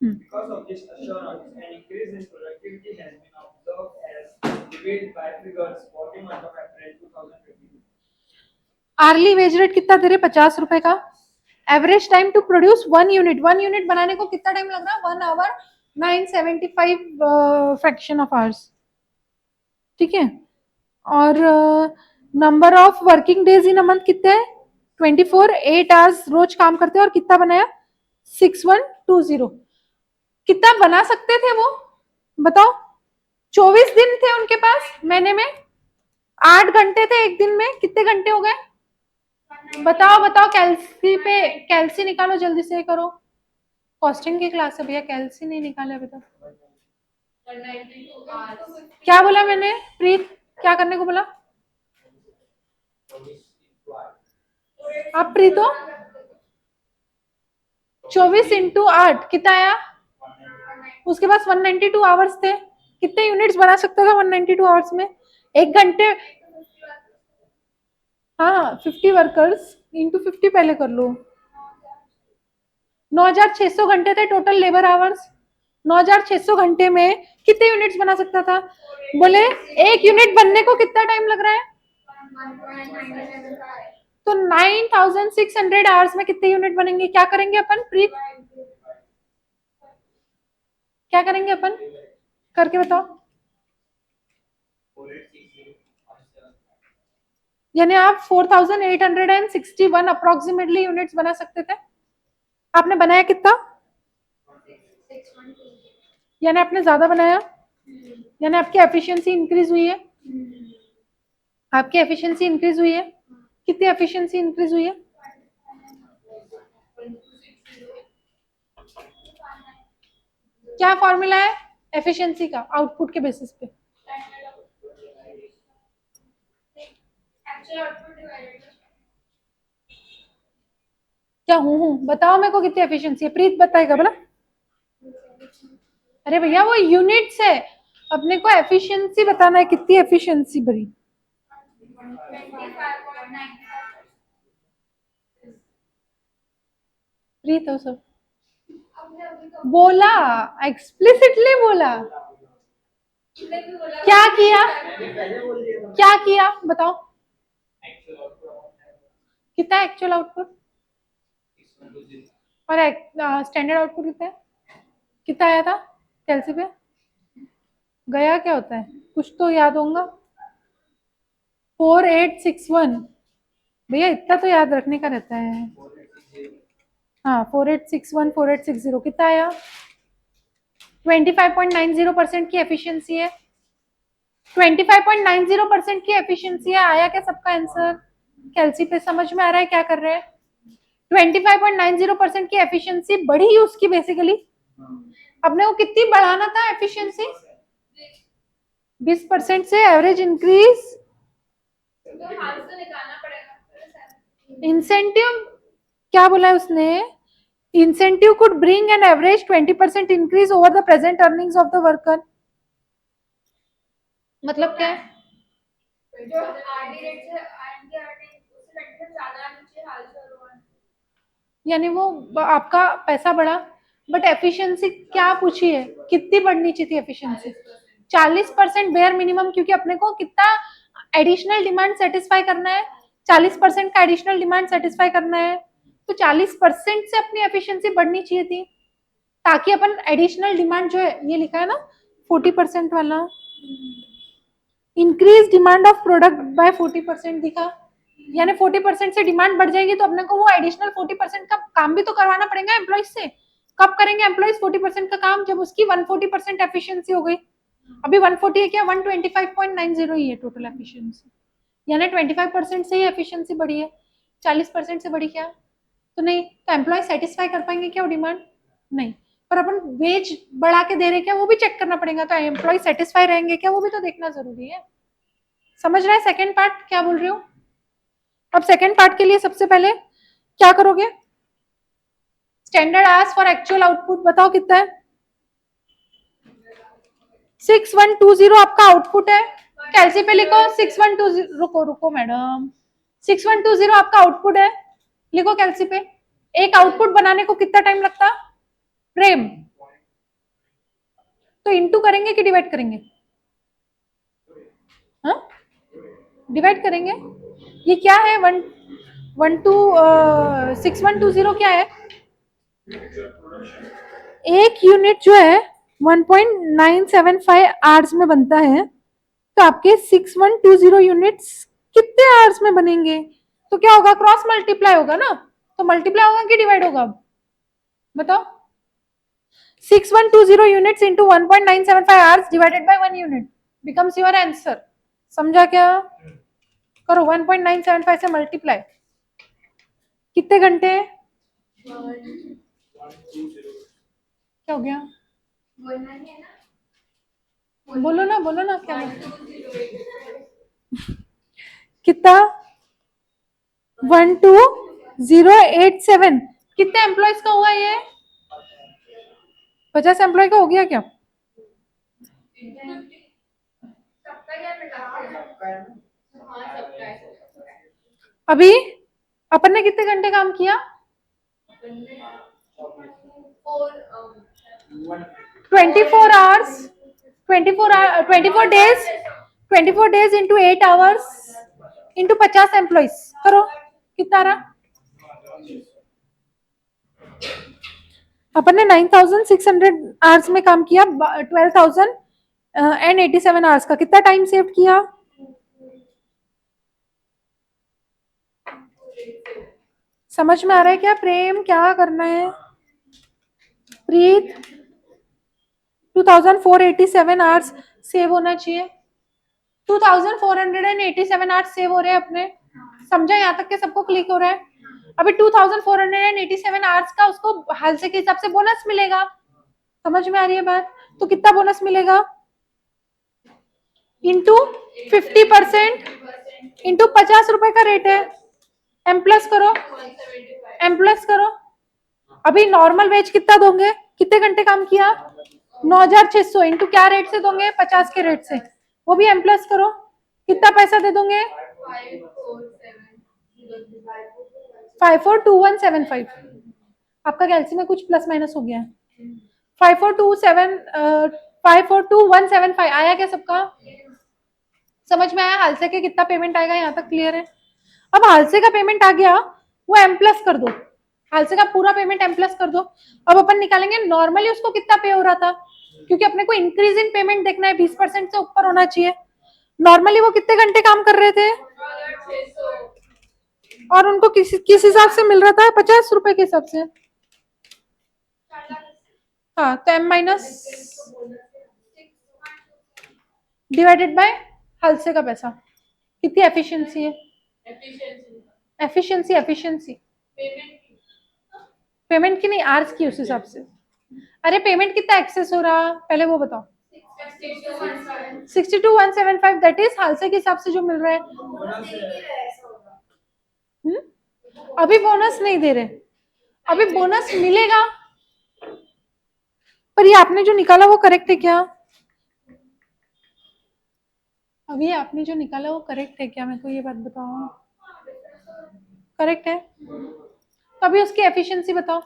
Because of this assurance, an increase in productivity has been observed as revealed by figures for the month of April 2022. Hourly wage rate कितना दे रहे? 50 रुपए का. Average time to produce 1 unit बनाने को कितना टाइम लग रहा है? 1 आवर 975 फ्रैक्शन ऑफ आवर्स. ठीक है. और number of working days in a month कितने हैं? 24. 8 आवर्स रोज काम करते हैं. और कितना बनाया? 6120. कितना बना सकते थे वो बताओ? 24 दिन थे उनके पास महीने में. 8 घंटे थे एक दिन में. कितने घंटे हो गए? बताओ बताओ. कैल्सी निकालो जल्दी से. करो. कॉस्टिंग की क्लास है भैया. कैल्सी नहीं निकाले अभी तक. क्या बोला मैंने? प्रीत क्या करने को बोला? आप प्रीत हो? 24 इंटू 8 कितना आया? उसके पास 192 आवर्स थे. कितने यूनिट्स बना सकता था 192 आवर्स में? एक घंटे. हाँ 50 वर्कर्स इंटू 50 पहले कर लो. 9600 घंटे थे टोटल लेबर आवर्स. 9600 घंटे में कितने यूनिट्स बना सकता था? बोले एक यूनिट बनने को कितना टाइम लग रहा है? तो 9600 आवर्स में कितने यूनिट बनेंगे? क्या करेंगे अपन प्रीत? क्या करेंगे अपन? करके बताओ. यानी आप 4861 अप्रोक्सीमेटली यूनिट्स बना सकते थे. आपने बनाया कितना? यानी आपने ज्यादा बनाया. यानी आपकी एफिशिएंसी इंक्रीज हुई है. आपकी एफिशिएंसी इंक्रीज हुई है. कितनी एफिशिएंसी इंक्रीज हुई है? क्या फॉर्मूला है एफिशिएंसी का आउटपुट के बेसिस पे? क्या हूँ बताओ मेरे को कितनी एफिशिएंसी है? प्रीत बताएगा बोला. अरे भैया वो यूनिट्स है. अपने को एफिशिएंसी बताना है. कितनी एफिशिएंसी बड़ी? प्रीत हो सब बोला. एक्सप्लिसिटली बोला. क्या किया? क्या किया बताओ? कितना एक्चुअल आउटपुट और स्टैंडर्ड आउटपुट कितना है? कितना आया था कैलसी पे? गया क्या होता है? कुछ तो याद होगा. 4861. भैया इतना तो याद रखने का रहता है. हाँ 4861 4860 कितना आया? 25.90% की एफिशिएंसी है. 25.90% की एफिशिएंसी है. आया क्या सबका आंसर? कैलसी पे समझ में आ रहा है क्या कर रहे हैं? 25.90% की एफिशिएंसी बढ़ी उसकी बेसिकली. अपने को कितनी बढ़ाना था एफिशिएंसी? 20% से एवरेज इंक्रीज. इंसेंटिव क्या बोला है उसने? Incentive could bring an average 20% increase over the present earnings of the worker. मतलब क्या है? जो आरडी रेट से आरडी अर्निंग उससे 20% ज्यादा नीचे हाल चल रहा है. यानी वो आपका पैसा बढ़ा बट एफिशिएंसी क्या पूछी है? कितनी बढ़नी चाहिए थी एफिशिएंसी? 40% bare minimum. क्योंकि अपने को कितना एडिशनल डिमांड सेटिस्फाई करना है? 40% का एडिशनल डिमांड सेटिस्फाई करना है. तो 40% से अपनी एफिशिएंसी बढ़नी चाहिए थी ताकि अपन एडिशनल डिमांड जो है ये लिखा है ना 40% वाला. Increase demand of product by 40% दिखा. यानी 40% से डिमांड बढ़ जाएगी तो अपने को वो एडिशनल 40% का काम भी तो करवाना पड़ेगा एम्प्लॉइज से. कब करेंगे एम्प्लॉइज 40% का काम? जब उसकी 140% एफिशिएंसी हो गई. अभी 140 है क्या? 125.90 ही है टोटल एफिशिएंसी. यानी 25% से ही एफिशिएंसी बढ़ी है. 40% से बढ़ी क्या? तो नहीं. तो एम्प्लॉय सेटिस्फाई कर पाएंगे क्या वो डिमांड? नहीं. पर अपन वेज बढ़ा के दे रहे क्या वो भी चेक करना पड़ेगा. तो एम्प्लॉय सेटिस्फाई रहेंगे क्या वो भी तो देखना जरूरी है. समझ रहा है सेकंड पार्ट क्या बोल रही हूँ? अब सेकंड पार्ट के लिए सबसे पहले क्या करोगे? Standard hours for actual output बताओ कितना है? 6120 आपका आउटपुट है. कैलसी पे लिखो 6120. रुको मैडम. 6120 आपका आउटपुट है. लिखो कैलसी पे. एक आउटपुट बनाने को कितना टाइम लगता? प्रेम तो इंटू करेंगे कि डिवाइड करेंगे? हाँ, डिवाइड करेंगे। ये क्या है? 6120 क्या है? एक यूनिट जो है 1.975 आवर्स में बनता है, तो आपके 6120 यूनिट्स कितने आवर्स में बनेंगे? तो क्या होगा? क्रॉस मल्टीप्लाई होगा ना, तो मल्टीप्लाई होगा कि डिवाइड होगा? अब बताओ। 6120 units into 1.975 hours divided by 1 unit becomes your answer. समझा क्या? करो 1.975 से मल्टीप्लाई। कितने घंटे? क्या हो गया? बोलना नहीं है ना? बोलो ना क्या है? कितना? 12087। कितने एम्प्लॉयज का हुआ ये? 50 एम्प्लॉय का हो गया क्या? सबका क्या मिला? हाँ सबका है। अभी अपन ने कितने घंटे काम किया? 24 hours, 24 days into 8 hours into 50 employees. करो कितना रहा? अपन ने 9600 आवर्स में काम किया, 12,087 आवर्स का कितना टाइम सेव किया? समझ में आ रहा है क्या प्रेम? क्या करना है? प्रीत 2487 आवर्स सेव होना चाहिए। 2487 आवर्स सेव हो रहे हैं अपने। समझा? यहाँ तक के सबको क्लिक हो रहा है? अभी 2487 आवर्स का उसको हालसे के हिसाब से बोनस मिलेगा। समझ में आ रही है बात? तो कितना बोनस मिलेगा? इंटू 50% इंटू 50 रुपए का रेट है। एम प्लस करो, एम प्लस करो। अभी नॉर्मल वेज कितना दोगे? कितने घंटे काम किया? 9600 इंटू क्या रेट से दोगे? 50 के रेट से। वो भी एम प्लस करो। कितना पैसा दे दोगे? 542175। आपका कैलसी में कुछ प्लस माइनस हो गया है। 542175 आया क्या सबका? समझ में आया? हालसे के कितना पेमेंट आएगा? यहाँ तक क्लियर है? अब हालसे का पेमेंट आ गया, वो एम प्लस कर दो। हालसे का पूरा पेमेंट एम प्लस कर दो। अब अपन निकालेंगे नॉर्मली उसको कितना पे हो रहा था, क्योंकि अपने को इंक्रीज इन पेमेंट देखना है, 20% से ऊपर होना चाहिए। नॉर्मली वो कितने घंटे काम कर रहे थे और उनको किस हिसाब से मिल रहा था? 50 रुपए के हिसाब से। हाँ, तो एम माइनस डिवाइडेड बाय हालसे का पैसा। कितनी एफिशिएंसी है? एफिशिएंसी पेमेंट की नहीं, आर्स की उस हिसाब से। अरे पेमेंट कितना एक्सेस हो रहा पहले वो बताओ। 62175 दैट इज हालसे के हिसाब से जो मिल रहा है। अभी बोनस नहीं दे रहे, अभी बोनस मिलेगा। पर ये आपने जो निकाला वो करेक्ट है क्या? अभी आपने जो निकाला वो करेक्ट है क्या? मेरे को ये बात बताओ। करेक्ट है? तो अभी उसकी एफिशिएंसी बताओ।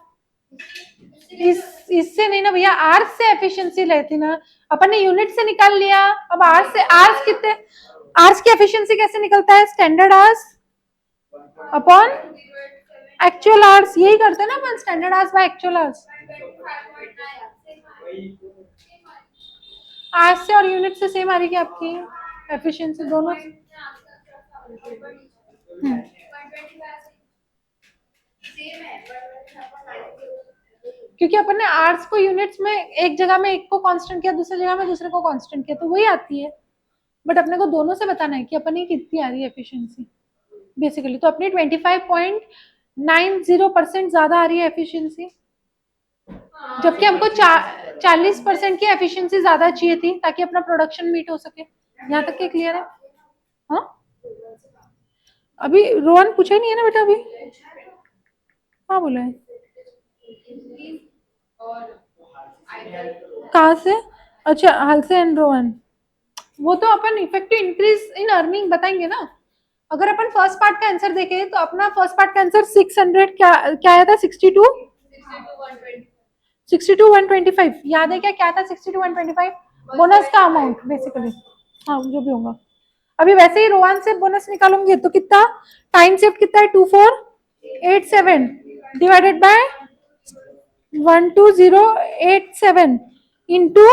इससे नहीं ना भैया, आर्स से एफिशिएंसी लेती ना। अपन ने यूनिट से निकाल लिया, अब आर्स से। आर्स कितने? आर्स की एफिशिएंसी कैसे निकलता है? Standard hours upon actual hours. यही करते हैं ना अपन, standard hours by actual hours. Hours से और यूनिट से सेम आ रही है आपकी एफिशिएंसी दोनों। क्योंकि अपन ने आवर्स को यूनिट्स में एक जगह में एक को कांस्टेंट किया, दूसरी जगह में दूसरे को कांस्टेंट किया, तो वही आती है। बट अपने को दोनों से बताना है कि अपन की कितनी आ रही है एफिशिएंसी बेसिकली। तो अपनी 25.90% ज्यादा आ रही है एफिशिएंसी, जबकि हमको 40% की एफिशिएंसी ज्यादा चाहिए थी ताकि अपना प्रोडक्शन मीट हो सके। यहाँ तक के क्लियर है? हाँ, अभी रोहन पूछा ही नहीं है ना बेटा अभी। हाँ बोला है। कहाँ से? अच्छा, हालसे एंड रोहन। वो तो अपन इफेक्टिव इंक्रीज इन अर्निंग बताएंगे ना। अगर अपन फर्स्ट पार्ट का आंसर देखें तो अपना फर्स्ट पार्ट का आंसर 600 क्या आया था? 62 62,125 याद है क्या? क्या था 62,125? बोनस का अमाउंट बेसिकली, हाँ जो भी होगा। अभी वैसे ही रोहन से बोनस निकालूंगी तो कितना टाइम सेव कितना है? 2487 डिवाइडेड बाय 12087 इंटू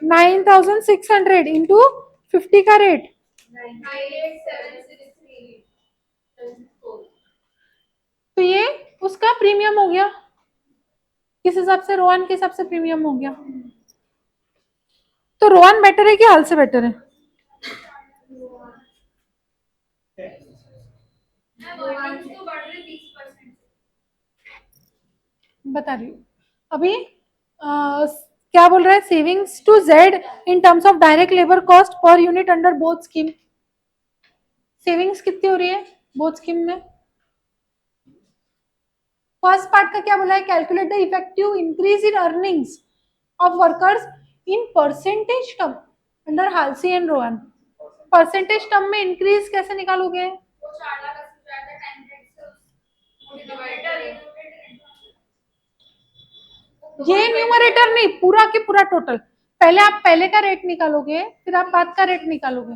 9600 इंटू 50 का रेट। 98,763. तो ये उसका प्रीमियम हो गया, किस हिसाब से? रोहन के हिसाब से प्रीमियम हो गया। तो रोहन बेटर है कि हाल से बेटर है? अर्निंग्स तो बढ़ रही 30%. बता रही हूँ अभी। क्या बोल रहा है? Savings to Z in terms of direct labour cost per unit under both scheme. Savings कितनी हो रही है बोथ स्कीम में? फर्स्ट पार्ट का क्या बोला है? Calculate the effective increase in earnings of workers in percentage term under Halsey and Rowan. Percentage term में इंक्रीज कैसे निकालोगे? वो 4,80,000 था 10 रेट से वो डिवाइडर ये न्यूमरेटर नहीं, पूरा के पूरा टोटल। पहले आप पहले का रेट निकालोगे, फिर आप बाद का रेट निकालोगे।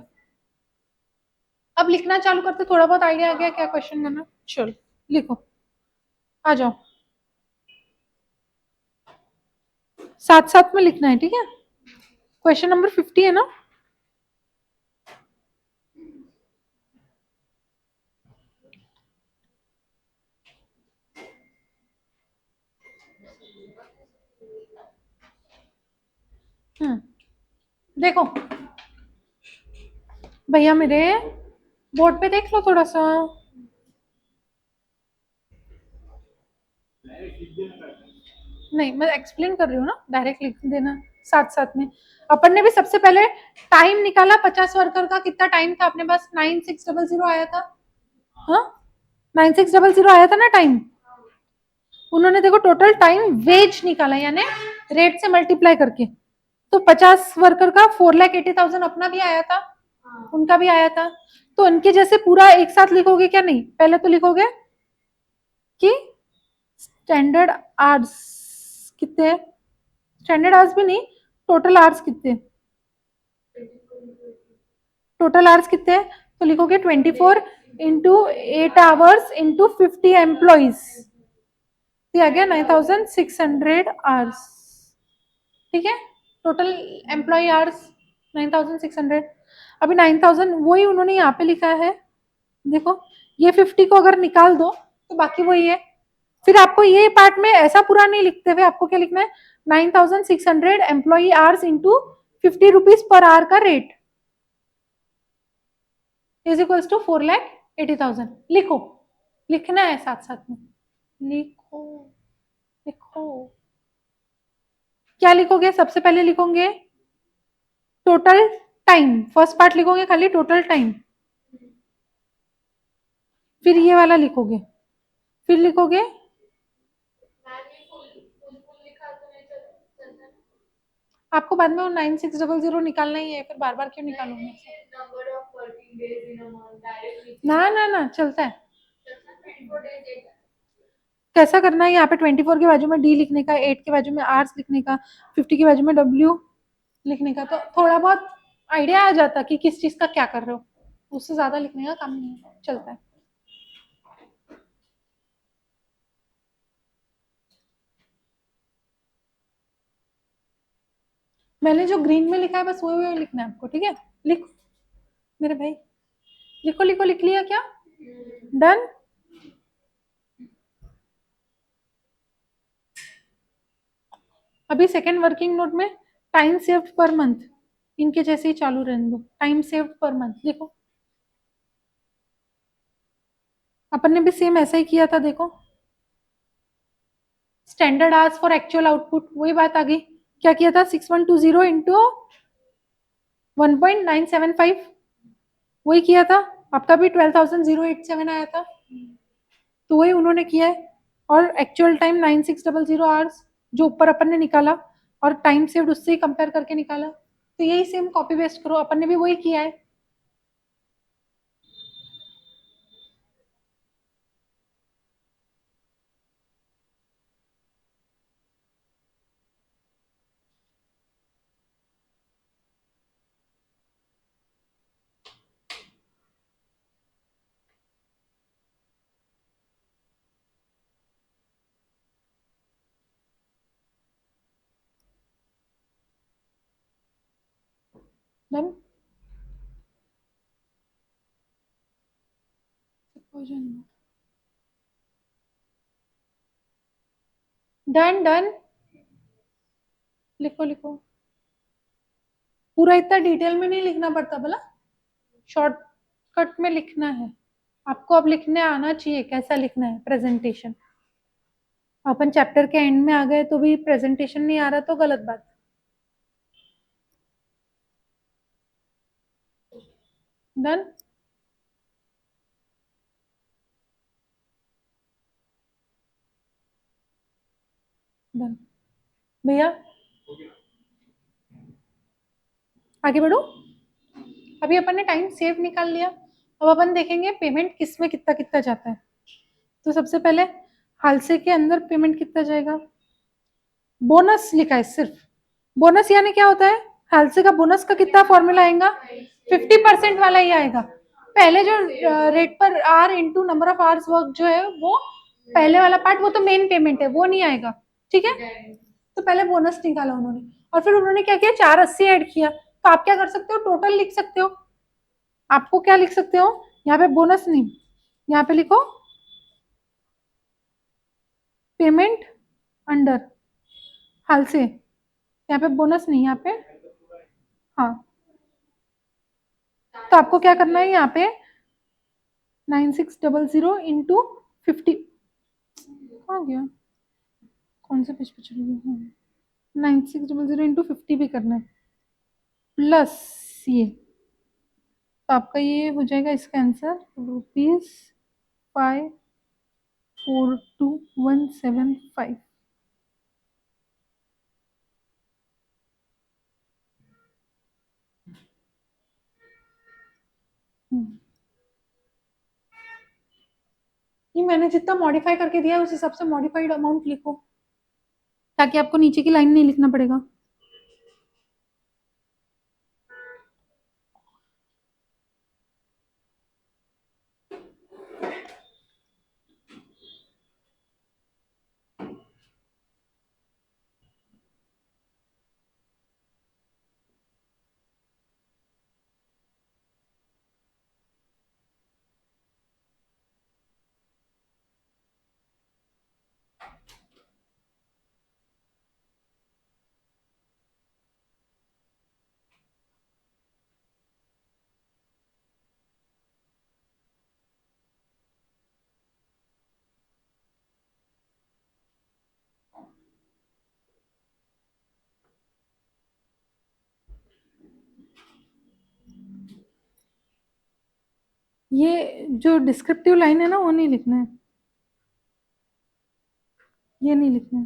अब लिखना चालू करते, थोड़ा बहुत आइडिया आ गया क्या क्वेश्चन करना? चलो लिखो, आ जाओ, साथ साथ में लिखना है, ठीक है? क्वेश्चन नंबर 50 है ना? देखो भैया मेरे बोर्ड पे देख लो थोड़ा सा। नहीं मैं एक्सप्लेन कर रही हूँ ना, डायरेक्ट लिख देना साथ साथ में। अपन ने भी सबसे पहले टाइम निकाला 50 वर्कर का, कितना टाइम था अपने पास? 9600 आया था। हाँ 9600 आया था ना टाइम। उन्होंने देखो टोटल टाइम वेज निकाला, यानी रेट से मल्टीप्लाई करके। तो 50 वर्कर का 4,80,000 अपना भी आया था, उनका भी आया था। तो उनके जैसे पूरा एक साथ लिखोगे क्या? नहीं, पहले तो लिखोगे कि स्टैंडर्ड आवर्स कितने, स्टैंडर्ड आवर्स भी नहीं, टोटल आवर्स कितने, टोटल आवर्स कितने? तो लिखोगे 24 इंटू 8 आवर्स इंटू 50 एम्प्लॉइज, आ गया 9,600 आवर्स, ठीक है? Total employee hours 9,600। अभी 9,000 वही उन्होंने यहाँ पे लिखा है, देखो ये 50 को अगर निकाल दो तो बाकी वही है। फिर आपको ये पार्ट में ऐसा पूरा नहीं लिखते हुए आपको क्या लिखना है? 9,600 employee hours into 50 rupees per hour का रेट इज इक्वल्स टू 4,80,000। लिखो, लिखना है साथ साथ में, लिखो लिखो। क्या लिखोगे? सबसे पहले लिखोगे टोटल टाइम, फर्स्ट पार्ट लिखोगे खाली टोटल टाइम, फिर ये वाला लिखोगे, फिर लिखोगे आपको बाद में वो 9600 निकालना ही है, फिर बार बार क्यों निकालूंगी? Number of working days in a month directly ना ना ना चलता है। 24 days कैसा करना है? यहाँ पे 24 के बाजू में डी लिखने का, 8 के बाजू में आर्स लिखने का, 50 के बाजू में डब्ल्यू लिखने का, तो थोड़ा बहुत आइडिया आ जाता कि किस चीज का क्या कर रहे हो। उससे ज्यादा लिखने का काम नहीं है, चलता है। मैंने जो ग्रीन में लिखा है बस वही लिखना है आपको, ठीक है? लिखो मेरे भाई, लिखो लिखो, लिख लिया क्या? डन। अभी सेकेंड वर्किंग नोट में टाइम सेव्ड पर मंथ, इनके जैसे ही चालू रहने दो। टाइम सेव्ड पर मंथ लिखो, अपन ने भी सेम ऐसा ही किया था, देखो standard hours for actual output, वही बात आ गई। क्या किया था? 6120 इंटू 1.975 वही किया था। आपका भी 12,087 आया था, तो वही उन्होंने किया है। और एक्चुअल टाइम 9600 आवर्स जो ऊपर अपन ने निकाला, और टाइम सेव्ड उससे ही कंपेयर करके निकाला। तो यही सेम कॉपी पेस्ट करो, अपन ने भी वही किया है। डन डन डन लिखो लिखो, पूरा इतना डिटेल में नहीं लिखना पड़ता, बोला शॉर्टकट में लिखना है आपको। अब लिखने आना चाहिए कैसा लिखना है प्रेजेंटेशन। अपन चैप्टर के एंड में आ गए तो भी प्रेजेंटेशन नहीं आ रहा तो गलत बात। डन डन भैया आगे बढ़ो। अभी अपन ने टाइम सेव निकाल लिया, अब अपन देखेंगे पेमेंट किस में कितना कितना जाता है। तो सबसे पहले हालसे के अंदर पेमेंट कितना जाएगा, बोनस लिखा है सिर्फ। बोनस यानी क्या होता है, हालसे का बोनस का कितना फॉर्मूला आएगा, 50% वाला ही आएगा। पहले जो रेट पर R into number of hours work जो है वो पहले वाला पार्ट, वो तो मेन पेमेंट है, वो नहीं आएगा, ठीक है। तो पहले बोनस निकाला उन्होंने और फिर उन्होंने क्या किया, 480 ऐड किया। तो आप क्या कर सकते हो, टोटल लिख सकते हो। आपको क्या लिख सकते हो, यहाँ पे बोनस नहीं, यहाँ पे लिखो पेमेंट अंडर हाल से, यहाँ पे बोनस नहीं, यहाँ पे हाँ। तो आपको क्या करना है, यहाँ पे 9600 इंटू 50, कहाँ गया, कौन से पेज पे चली गई, 9600 इंटू 50 भी करना है प्लस ये। तो आपका ये हो जाएगा इसका आंसर ₹542,175। ये मैंने जितना मॉडिफाई करके दिया है उस हिसाब से मॉडिफाइड अमाउंट लिखो, ताकि आपको नीचे की लाइन नहीं लिखना पड़ेगा। ये जो डिस्क्रिप्टिव लाइन है ना वो नहीं लिखना है, ये नहीं लिखना है।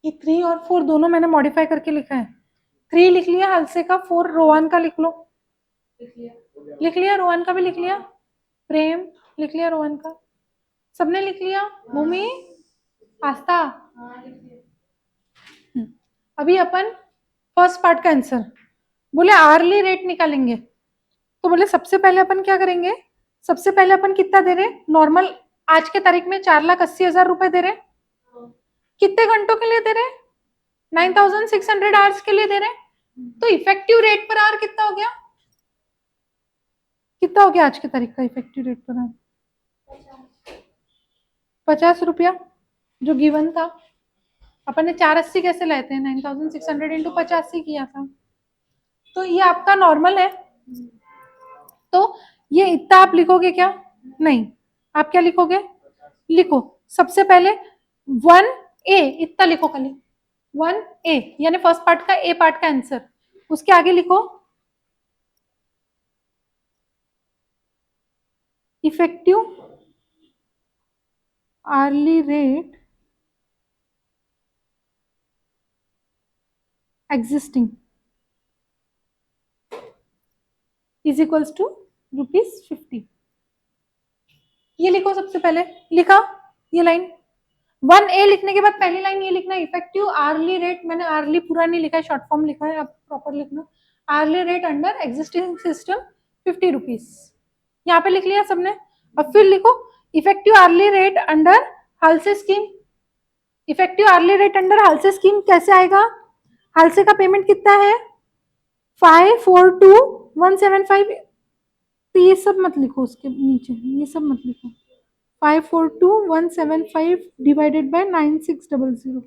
ये 3 और 4 दोनों मैंने मॉडिफाई करके लिखा है। 3 लिख लिया हालसे का, 4 रोहन का लिख लो, लिख लिया रोहन का भी लिख लिया, प्रेम लिख लिया रोहन का, सबने लिख लिया, भूमि आस्था। अभी अपन फर्स्ट पार्ट का आंसर बोले आर्ली रेट निकालेंगे। तो बोले सबसे पहले अपन क्या करेंगे, सबसे पहले अपन कितना दे रहे, नॉर्मल आज के तारीख में 4,80,000 रुपए दे रहे, कितने घंटों के लिए दे रहे, 9,600 आवर्स के लिए दे रहे। तो इफेक्टिव रेट पर आवर कितना हो गया, कितना हो गया आज की तारीख का इफेक्टिव रेट पर आवर, 50 रुपया जो गिवन था। अपन ने 480 कैसे लाए थे, 9,600 इंटू 85 किया था। तो ये आपका नॉर्मल है, तो ये इतना आप लिखोगे क्या, नहीं, आप क्या लिखोगे, लिखो सबसे पहले 1A इतना लिखो, खाली 1A यानी फर्स्ट पार्ट का ए पार्ट का आंसर, उसके आगे लिखो effective hourly rate existing is equals to ₹50। ये लिखो सबसे पहले, लिखा ये लाइन 1A लिखने के बाद पहली लाइन ये लिखना इफेक्टिव आर्ली रेट, मैंने आर्ली पूरा नहीं लिखा है, शॉर्ट फॉर्म लिखा है, आप प्रॉपर लिखना, hourly rate under existing system ₹50। यहाँ पे लिख लिया सबने। अब फिर लिखो effective hourly rate under Halsey scheme. Effective hourly rate under Halsey scheme कैसे आएगा? हालसे का पेमेंट कितना है? 542,175। तो ये सब मत लिखो, उसके नीचे ये सब मत लिखो। 542,175 डिवाइडेड बाय 9600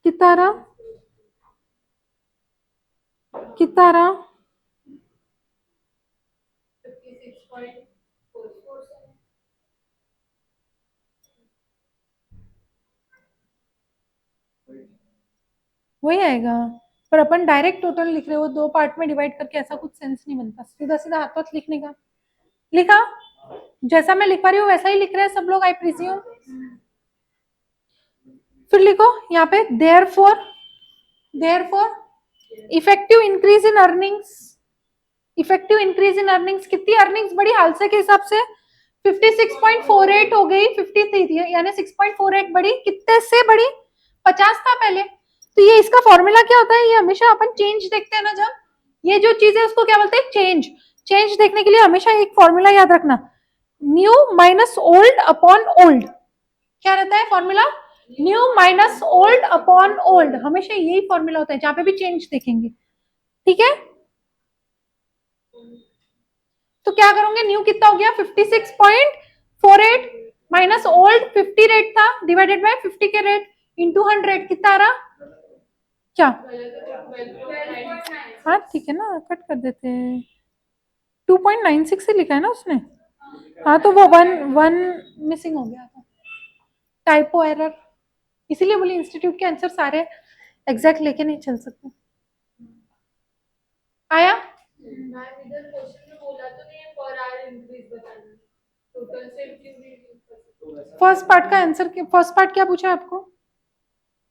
कितना रहा? कितना रहा? 56.447 वही आएगा, पर अपन डायरेक्ट टोटल लिख रहे हो, दो पार्ट में डिवाइड करके, ऐसा कुछ सेंस नहीं बनता। सीधा सीधा हाथ हाथ लिखने का। लिखा? जैसा मैं लिख पा रही हूँ वैसा ही लिख रहे हैं सब लोग, आई प्रिज्यूम। फिर लिखो यहाँ पे therefore effective increase in earnings. Effective increase in earnings, कितनी अर्निंग्स बढ़ी हालसे के हिसाब से? 56.48 हो गई, 53 थी, यानी 6.48 बढ़ी। कितने से बढ़ी? 50 था पहले। तो ये इसका फॉर्मूला क्या होता है? ये हमेशा अपन चेंज देखते हैं ना, जब ये जो चीज है उसको क्या बोलते हैं? चेंज। चेंज देखने के लिए हमेशा एक फॉर्मूला याद रखना, new minus old upon old. क्या रहता है formula? New minus old upon old, हमेशा यही फॉर्मूला होता है जहां पे भी चेंज देखेंगे। ठीक है, तो क्या करोगे? न्यू कितना हो गया? 56.48 माइनस ओल्ड 50 रेट था डिवाइडेड बाय 50 के रेट इंटू 100 कितना आ रहा? क्या? हाँ ठीक है ना, कट कर देते हैं। 2.96 से लिखा है ना उसने। हाँ तो वो वन मिसिंग हो गया था, टाइपो एरर। इसीलिए बोली इंस्टीट्यूट के आंसर सारे एग्जैक्ट लेके नहीं चल सकते। आया? मैम इधर क्वेश्चन में बोला तो नहीं है पर आवर इंक्रीज बताना, टोटल से क्यों नहीं यूज कर सकते? फर्स्ट पार्ट का आंसर, फर्स्ट पार्ट क्या पूछा आपको?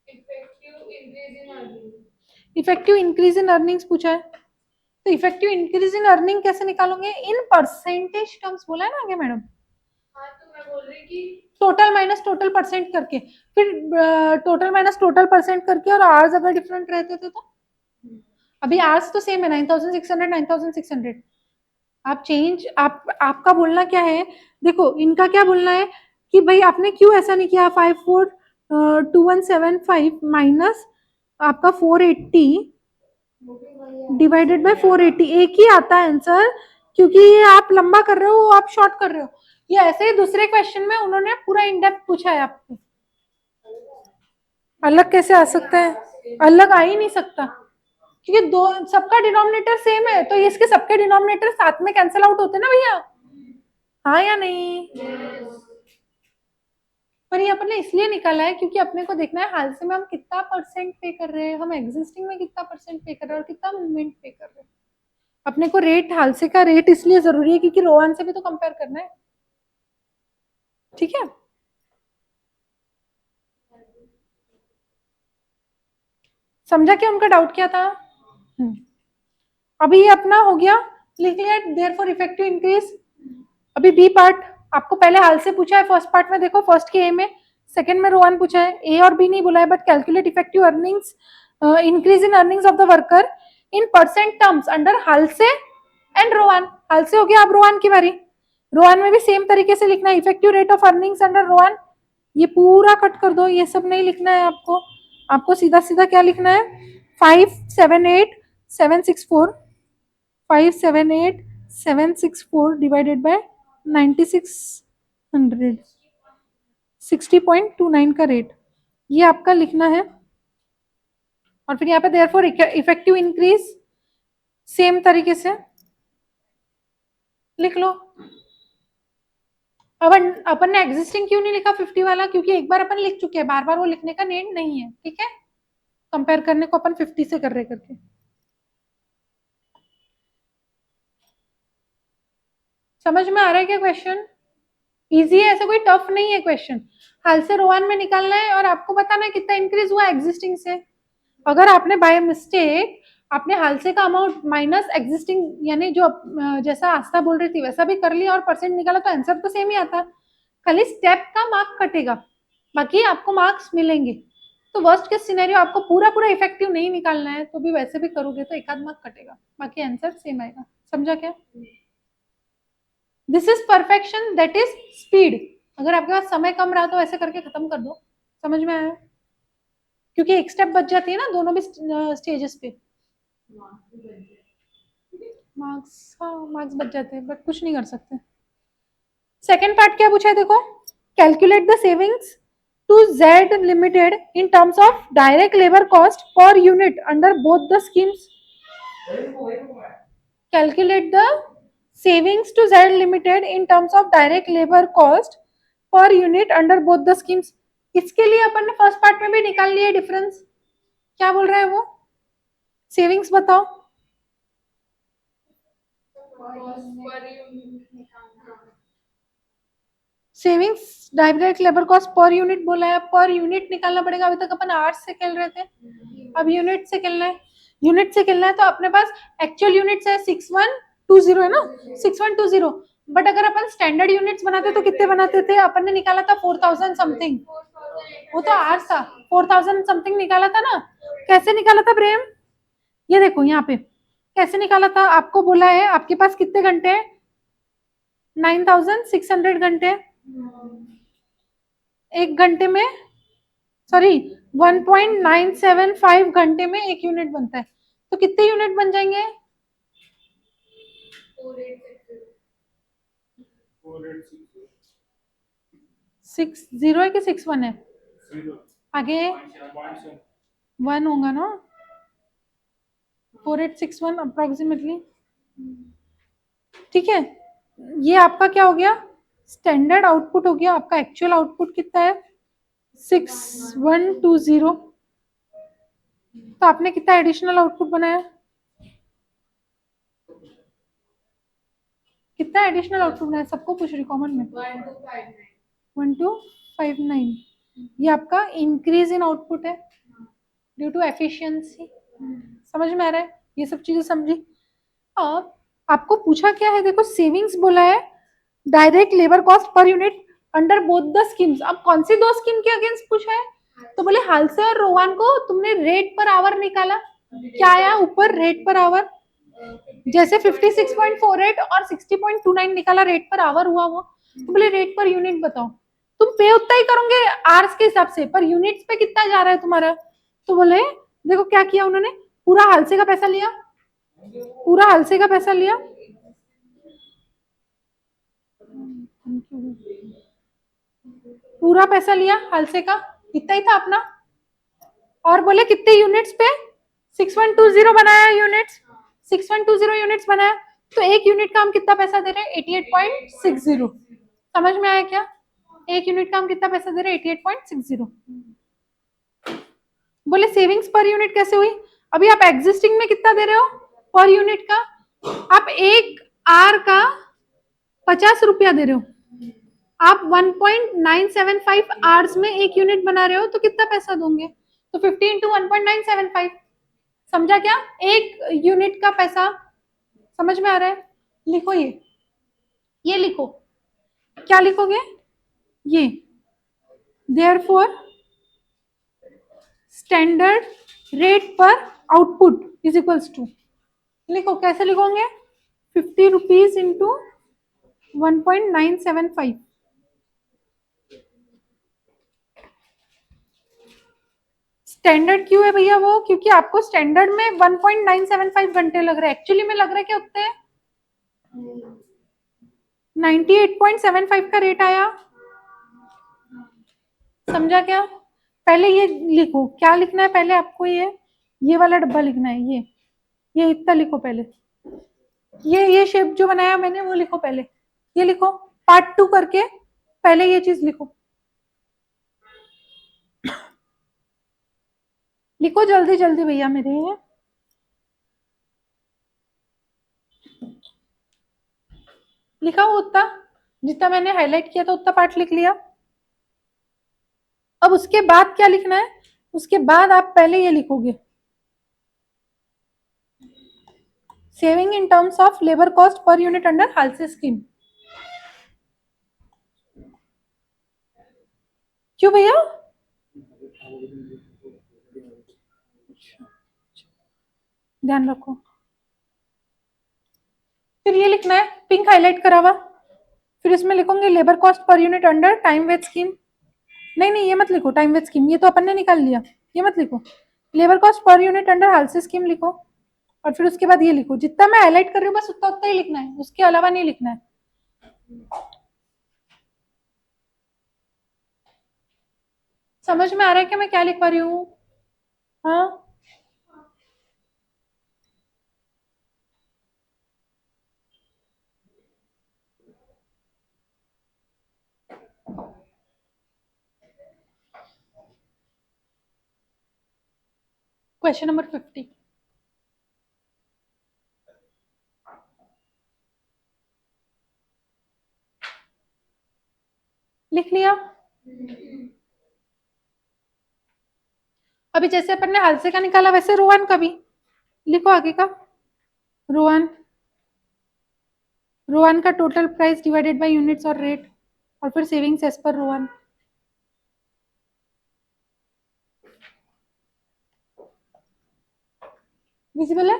Effective increase in earning. Effective increase in earnings पूछा है, तो इफेक्टिव इंक्रीज इन अर्निंग कैसे निकालोगे? इन परसेंटेज टर्म्स बोला है ना आगे मैडम। हाँ तो मैं बोल रही कि टोटल माइनस टोटल परसेंट करके, फिर टोटल माइनस टोटल परसेंट करके, और आवर्स अगर डिफरेंट रहते थे तो? अभी आवर्स तो सेम है, 9600 9600। आप चेंज, आपका बोलना क्या है? देखो इनका क्या बोलना है कि भाई आपने क्यों ऐसा नहीं किया? 542,175 माइनस आपका 480 डिवाइडेड बाय 480, एक ही आता है आंसर, क्योंकि ये आप लंबा कर रहे हो, आप शॉर्ट कर रहे हो। ये ऐसे ही दूसरे क्वेश्चन में उन्होंने पूरा इन डेप्थ पूछा है आपको। अलग कैसे आ सकता है? अलग आ ही नहीं सकता, क्योंकि दो सबका डिनोमिनेटर सेम है, तो इसके सबके डिनोमिनेटर साथ में कैंसिल आउट होते ना भैया। हाँ या नहीं? पर ये अपन ने इसलिए निकाला है क्योंकि अपने को देखना है हाल से में हम कितना परसेंट पे कर रहे हैं, हम एग्जिस्टिंग में कितना परसेंट पे कर रहे हैं और कितना मूवमेंट पे कर रहे हैं। अपने को रेट, हाल से का रेट इसलिए जरूरी है क्योंकि रोहन से भी तो कंपेयर करना है। ठीक है, समझा क्या उनका डाउट क्या था? अभी ये अपना हो गया, लिख लिया देयरफॉर इफेक्टिव इंक्रीज। अभी बी पार्ट आपको पहले हाल से पूछा है, फर्स्ट पार्ट में देखो, फर्स्ट के ए में, सेकंड में रोहन पूछा है। ए और बी नहीं बोला है, but calculate effective earnings, increase in earnings of the worker in percent terms under Halsey and Rohan. हाल से हो गया, अब रोहन की बारी। रोहन में भी सेम तरीके से लिखना है, effective rate of earnings under Rohan. ये पूरा कट कर दो, ये सब नहीं लिखना है आपको। आपको सीधा सीधा क्या लिखना है? 578,764 578,764 डिवाइडेड बाय 9600, 60.29 का रेट, ये आपका लिखना है। और फिर यहाँ पे देयरफॉर इफेक्टिव इंक्रीज सेम तरीके से लिख लो। अब अपन ने एग्जिस्टिंग क्यों नहीं लिखा 50 वाला? क्योंकि एक बार अपन लिख चुके हैं, बार बार वो लिखने का नीड नहीं है। ठीक है, कंपेयर करने को अपन 50 से कर रहे करके। समझ में आ रहा है क्या क्वेश्चन? इजी है, ऐसा कोई टफ नहीं है क्वेश्चन। हाल से रोहन में निकालना है और आपको बताना है कितना इंक्रीज हुआ एग्जिस्टिंग से। अगर आपने बाय मिस्टेक आपने हाल से का अमाउंट माइनस एग्जिस्टिंग, यानी जो जैसा आस्था बोल रही थी वैसा भी कर लिया और परसेंट निकाला, तो आंसर तो सेम ही आता, खाली स्टेप का मार्क कटेगा, बाकी आपको मार्क्स मिलेंगे। तो वर्स्ट केस सिनेरियो आपको पूरा पूरा इफेक्टिव नहीं निकालना है, तो भी वैसे भी करोगे तो एक आध मार्क कटेगा, बाकी आंसर सेम आएगा। समझा क्या? This is perfection, that is speed. अगर आपके पास समय कम रहा तो ऐसे करके खत्म कर दो। समझ में आया? क्योंकि एक स्टेप बच जाती है ना दोनों भी स्टेजेस पे। मार्क्स, हाँ मार्क्स बच जाते हैं बट कुछ नहीं कर सकते। सेकेंड पार्ट क्या पूछा है देखो, calculate the savings to Z limited in terms of direct labour cost per unit under both the schemes. Calculate the savings to Z limited in terms of direct labour cost per unit under both the schemes. इसके लिए अपन ने first part में भी निकाल लिया difference. क्या बोल रहा है वो? सेविंग्स बताओ। Savings direct labour cost per unit बोला है, पर यूनिट निकालना पड़ेगा। अभी तक अपन आवर्स से खेल रहे थे, अब यूनिट से खेलना है। यूनिट से खेलना है तो अपने पास एक्चुअल यूनिट्स है 6120 है ना, 6120। बट अगर अपन स्टैंडर्ड यूनिट्स बनाते तो कितने बनाते थे? अपन ने निकाला था 4000 समथिंग, वो तो आवर्स था। 4000 समथिंग निकाला था ना। कैसे निकाला था प्रेम? ये देखो यहाँ पे कैसे निकाला था। आपको बोला है आपके पास कितने घंटे हैं? 9600 घंटे। एक घंटे में, सॉरी 1.975 घंटे में एक यूनिट बनता है। तो कितने यूनिट बन जाएंगे? 60 है कि 61 है? आगे 1 होगा ना, 4861 अप्रोक्सीमेटली। ठीक है, ये आपका क्या हो गया? स्टैंडर्ड आउटपुट हो गया। आपका एक्चुअल आउटपुट कितना है? 6120। तो आपने कितना एडिशनल आउटपुट बनाया? कितना एडिशनल आउटपुट बनाया? सबको पूछ रही कॉमन में। 1259। ये आपका इंक्रीज इन आउटपुट है ड्यू टू एफिशिएंसी। समझ में आ रहा है? ये सब चीजें समझी। अब आपको पूछा क्या है देखो, सेविंग्स बोला है direct labour cost per unit under both the schemes. अब कौन सी दो स्कीम के अगेंस्ट पूछा है? तो बोले हालसे और रोहन को तुमने रेट पर आवर निकाला। क्या आया ऊपर? Rate per hour. जैसे 56.48 और 60.29 निकाला, रेट पर आवर हुआ वो। तो बोले रेट पर यूनिट बताओ। तुम पे उतना ही करोगे आवर्स के हिसाब से, पर यूनिट्स पे कितना जा रहा है तुम्हारा? तो बोले देखो क्या किया उन्होंने, पूरा हालसे का पैसा लिया, पूरा हालसे का पैसा लिया। पूरा पैसा लिया हालसे का, इतना ही था अपना। और बोले कितने यूनिट्स पे? 6120 बनाया यूनिट्स, 6120 यूनिट्स बनाया। तो एक यूनिट का हम कितना पैसा दे रहे हैं? 88.60। समझ में आया क्या? एक यूनिट का हम कितना पैसा दे रहे हैं? 88.60। बोले सेविंग्स पर यूनिट कैसे हुई? अभी आप एग्जिस्टिंग में कितना दे रहे हो पर यूनिट का? आप एक आर का 50 रुपया दे रहे हो। आप 1.975 आवर्स में एक यूनिट बना रहे हो तो कितना पैसा दोगे? तो 50 इंटू 1.975। समझा क्या? एक यूनिट का पैसा। समझ में आ रहा है? लिखो ये लिखो। क्या लिखोगे? ये देयरफॉर स्टैंडर्ड रेट पर आउटपुट इज इक्वल्स टू, लिखो कैसे लिखोगे? 50 रुपीज इंटू 1.975। स्टैंडर्ड क्यों है भैया वो? क्योंकि आपको स्टैंडर्ड में 1.975 घंटे लग रहे हैं, एक्चुअली में लग रहा है क्या उतने? 98.75 का रेट आया। समझा क्या? पहले ये लिखो, क्या लिखना है पहले आपको? ये वाला डब्बा लिखना है। ये इतना लिखो पहले। ये शेप जो बनाया मैंने वो लिखो पहले। ये लिखो पार्ट 2 करके, पहले ये चीज लिखो। लिखो जल्दी जल्दी भैया मेरे। लिखा हो उतना, जितना मैंने हाईलाइट किया था उतना पार्ट लिख लिया। अब उसके बाद क्या लिखना है? उसके बाद आप पहले ये लिखोगे, saving in terms of labour cost per unit under Halsey scheme. क्यों भैया? ध्यान रखो। फिर ये लिखना है पिंक हाईलाइट करा हुआ, फिर इसमें लिखोगे labour cost per unit under time wage scheme. नहीं ये मत लिखो, टाइम वेज स्कीम ये तो अपन ने निकाल लिया, ये मत लिखो। Labour cost per unit under Halsey scheme लिखो, और फिर उसके बाद ये लिखो। जितना मैं हाईलाइट कर रही हूँ बस उतना उतना ही लिखना है, उसके अलावा नहीं लिखना है। समझ में आ रहा है कि मैं क्या लिख पा रही हूँ? हाँ, क्वेश्चन नंबर 50 लिख लिया। अभी जैसे अपन ने हालसे का निकाला वैसे रोहन का भी लिखो आगे का। रोहन का total price divided by units और रेट, और फिर savings as per Rohan. Visible है?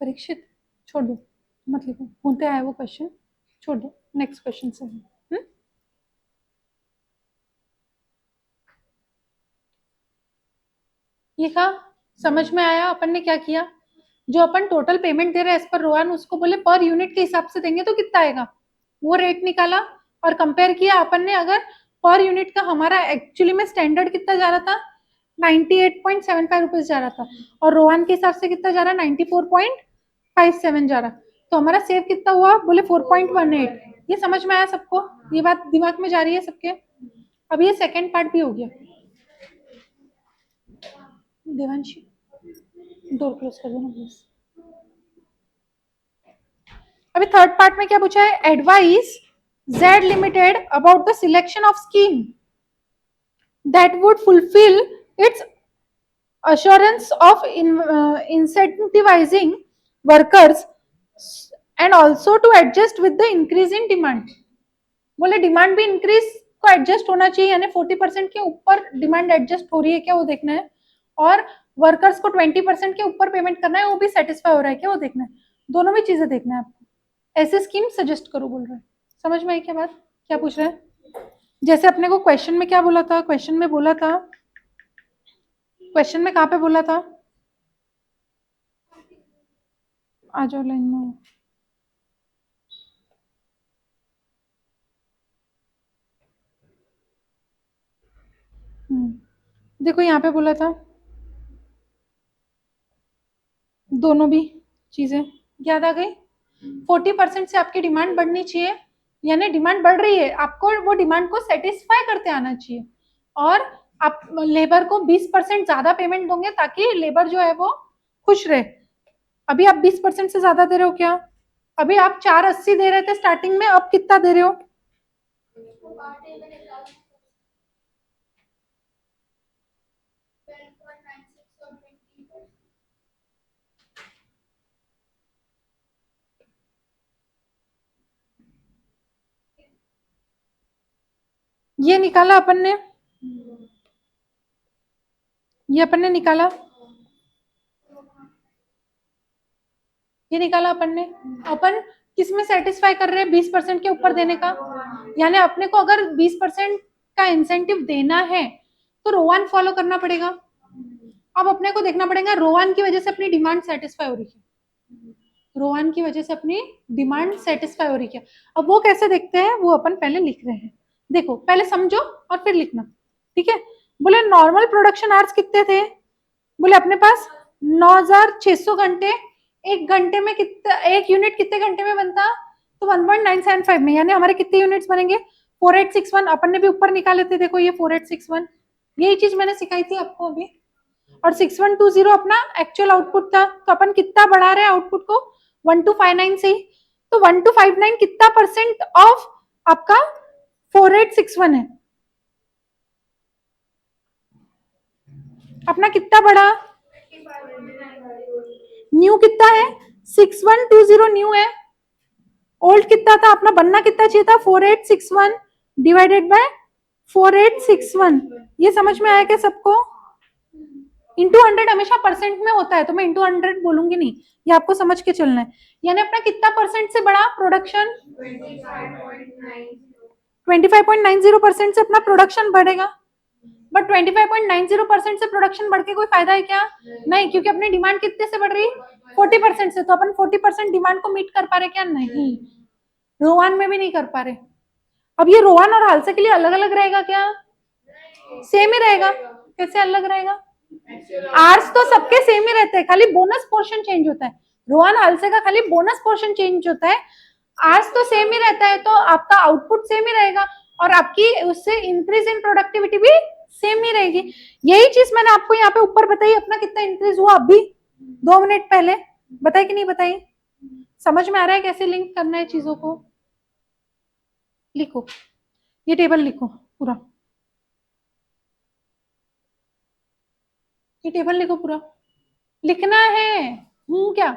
परीक्षित छोड़ दो, मत लिखो, होते आए वो क्वेश्चन, छोड़ दो, नेक्स्ट क्वेश्चन से। लिखा? समझ में आया अपन ने क्या किया? जो अपन टोटल पेमेंट दे रहे हैं एज पर रोहन, उसको बोले पर यूनिट के हिसाब से देंगे तो कितना आएगा, वो रेट निकाला और कंपेयर किया अपन ने। अगर पर यूनिट का हमारा एक्चुअली में स्टैंडर्ड कितना जा रहा था, 98.75 रुपीज जा रहा था, और रोहन के हिसाब से कितना जा रहा है, 94.57 जा रहा। तो हमारा सेव कितना हुआ, बोले 4.18। ये समझ में आया सबको? ये बात दिमाग में जा रही है सबके? अब ये सेकेंड पार्ट भी हो गया। देवांशी डोर क्लोज कर देना प्लीज। अभी थर्ड पार्ट में क्या पूछा है, advice Z limited about the selection of scheme that would fulfil it's assurance of incentivizing workers and also to adjust with the increase in demand। बोले डिमांड भी increase को एडजस्ट होना चाहिए, यानी 40% के ऊपर डिमांड एडजस्ट हो रही है क्या वो देखना है, और वर्कर्स को 20% के ऊपर पेमेंट करना है, वो भी सेटिस्फाई हो रहा है क्या वो देखना है। दोनों भी चीजें देखना है आपको। ऐसे स्कीम सजेस्ट करो बोल रहे हैं। समझ में आई क्या बात, क्या पूछ रहे हैं? जैसे अपने को क्वेश्चन में क्या बोला था, क्वेश्चन में बोला था, क्वेश्चन में कहाँ पे बोला था, आ जाओ लाइन में। देखो यहाँ पे बोला था, दोनों भी चीजें याद आ गई। 40% से आपकी डिमांड बढ़नी चाहिए, यानी डिमांड बढ़ रही है, आपको वो डिमांड को सेटिस्फाई करते आना चाहिए, और आप लेबर को 20% ज्यादा पेमेंट दोगे ताकि लेबर जो है वो खुश रहे। अभी आप 20% से ज्यादा दे रहे हो क्या? अभी आप 480 दे रहे थे स्टार्टिंग में, अब कितना दे रहे हो? ये निकाला अपन ने, ये अपन ने निकाला, ये निकाला अपन ने। अपन किस में सेटिस्फाई कर रहे हैं, 20% के ऊपर देने का, यानी अपने को अगर 20% का इंसेंटिव देना है तो रोवान फॉलो करना पड़ेगा। अब अपने को देखना पड़ेगा रोवान की वजह से अपनी डिमांड सेटिस्फाई हो रही है, रोवान की वजह से अपनी डिमांड सेटिस्फाई हो रही है। अब वो कैसे देखते हैं वो अपन पहले लिख रहे हैं। देखो पहले समझो और फिर लिखना, ठीक है। बोले नॉर्मल प्रोडक्शन आवर्स कितने थे, बोले अपने पास 9600 घंटे। एक घंटे में कितना, एक यूनिट कितने घंटे में बनता, तो 1.975 में, यानी हमारे कितने यूनिट्स बनेंगे, 4861। अपन ने भी ऊपर निकाले थे, देखो ये 4861, यही चीज मैंने सिखाई थी आपको अभी। और 6120 अपना एक्चुअल आउटपुट था, तो अपन कितना बढ़ा रहे हैं आउटपुट को, 1259 से ही। तो 1259 कितना परसेंट ऑफ आपका 4861 है, अपना कितना बढ़ा, न्यू कितना है 6120 न्यू है, ओल्ड कितना था अपना, बनना कितना चाहिए था 4861 डिवाइडेड बाय 4861। ये समझ में आया क्या सबको? इंटू 100 हमेशा परसेंट में होता है, तो मैं इंटू 100 बोलूंगी नहीं, ये आपको समझ के चलना है। यानी अपना कितना परसेंट से बढ़ा प्रोडक्शन? 25.90% से अपना प्रोडक्शन बढ़ेगा। बट 25.90% से प्रोडक्शन बढ़ के कोई फायदा है क्या? नहीं, क्योंकि अपनी डिमांड कितने से बढ़ रही? 40% से। तो अपन 40% डिमांड को मीट कर पा रहे क्या? नहीं, रोवान में भी नहीं कर पा रहे। अब ये रोवान और हालसे के लिए अलग अलग रहेगा क्या? सेम ही रहेगा। कैसे अलग रहेगा? आर्स तो सबके सेम ही रहते हैं, खाली बोनस पोर्शन चेंज होता है। रोवान हालसे का खाली बोनस पोर्शन चेंज होता है, आर्स तो सेम ही रहता है, तो आपका आउटपुट सेम ही रहेगा और आपकी उससे इंक्रीज इन प्रोडक्टिविटी भी सेम ही रहेगी। यही चीज मैंने आपको यहाँ पे ऊपर बताई, अपना कितना इंक्रीज हुआ अभी 2 मिनट पहले, बताई कि नहीं बताई? समझ में आ रहा है कैसे लिंक करना है चीजों को? लिखो, ये टेबल लिखो पूरा, ये टेबल लिखो पूरा, लिखना है। क्या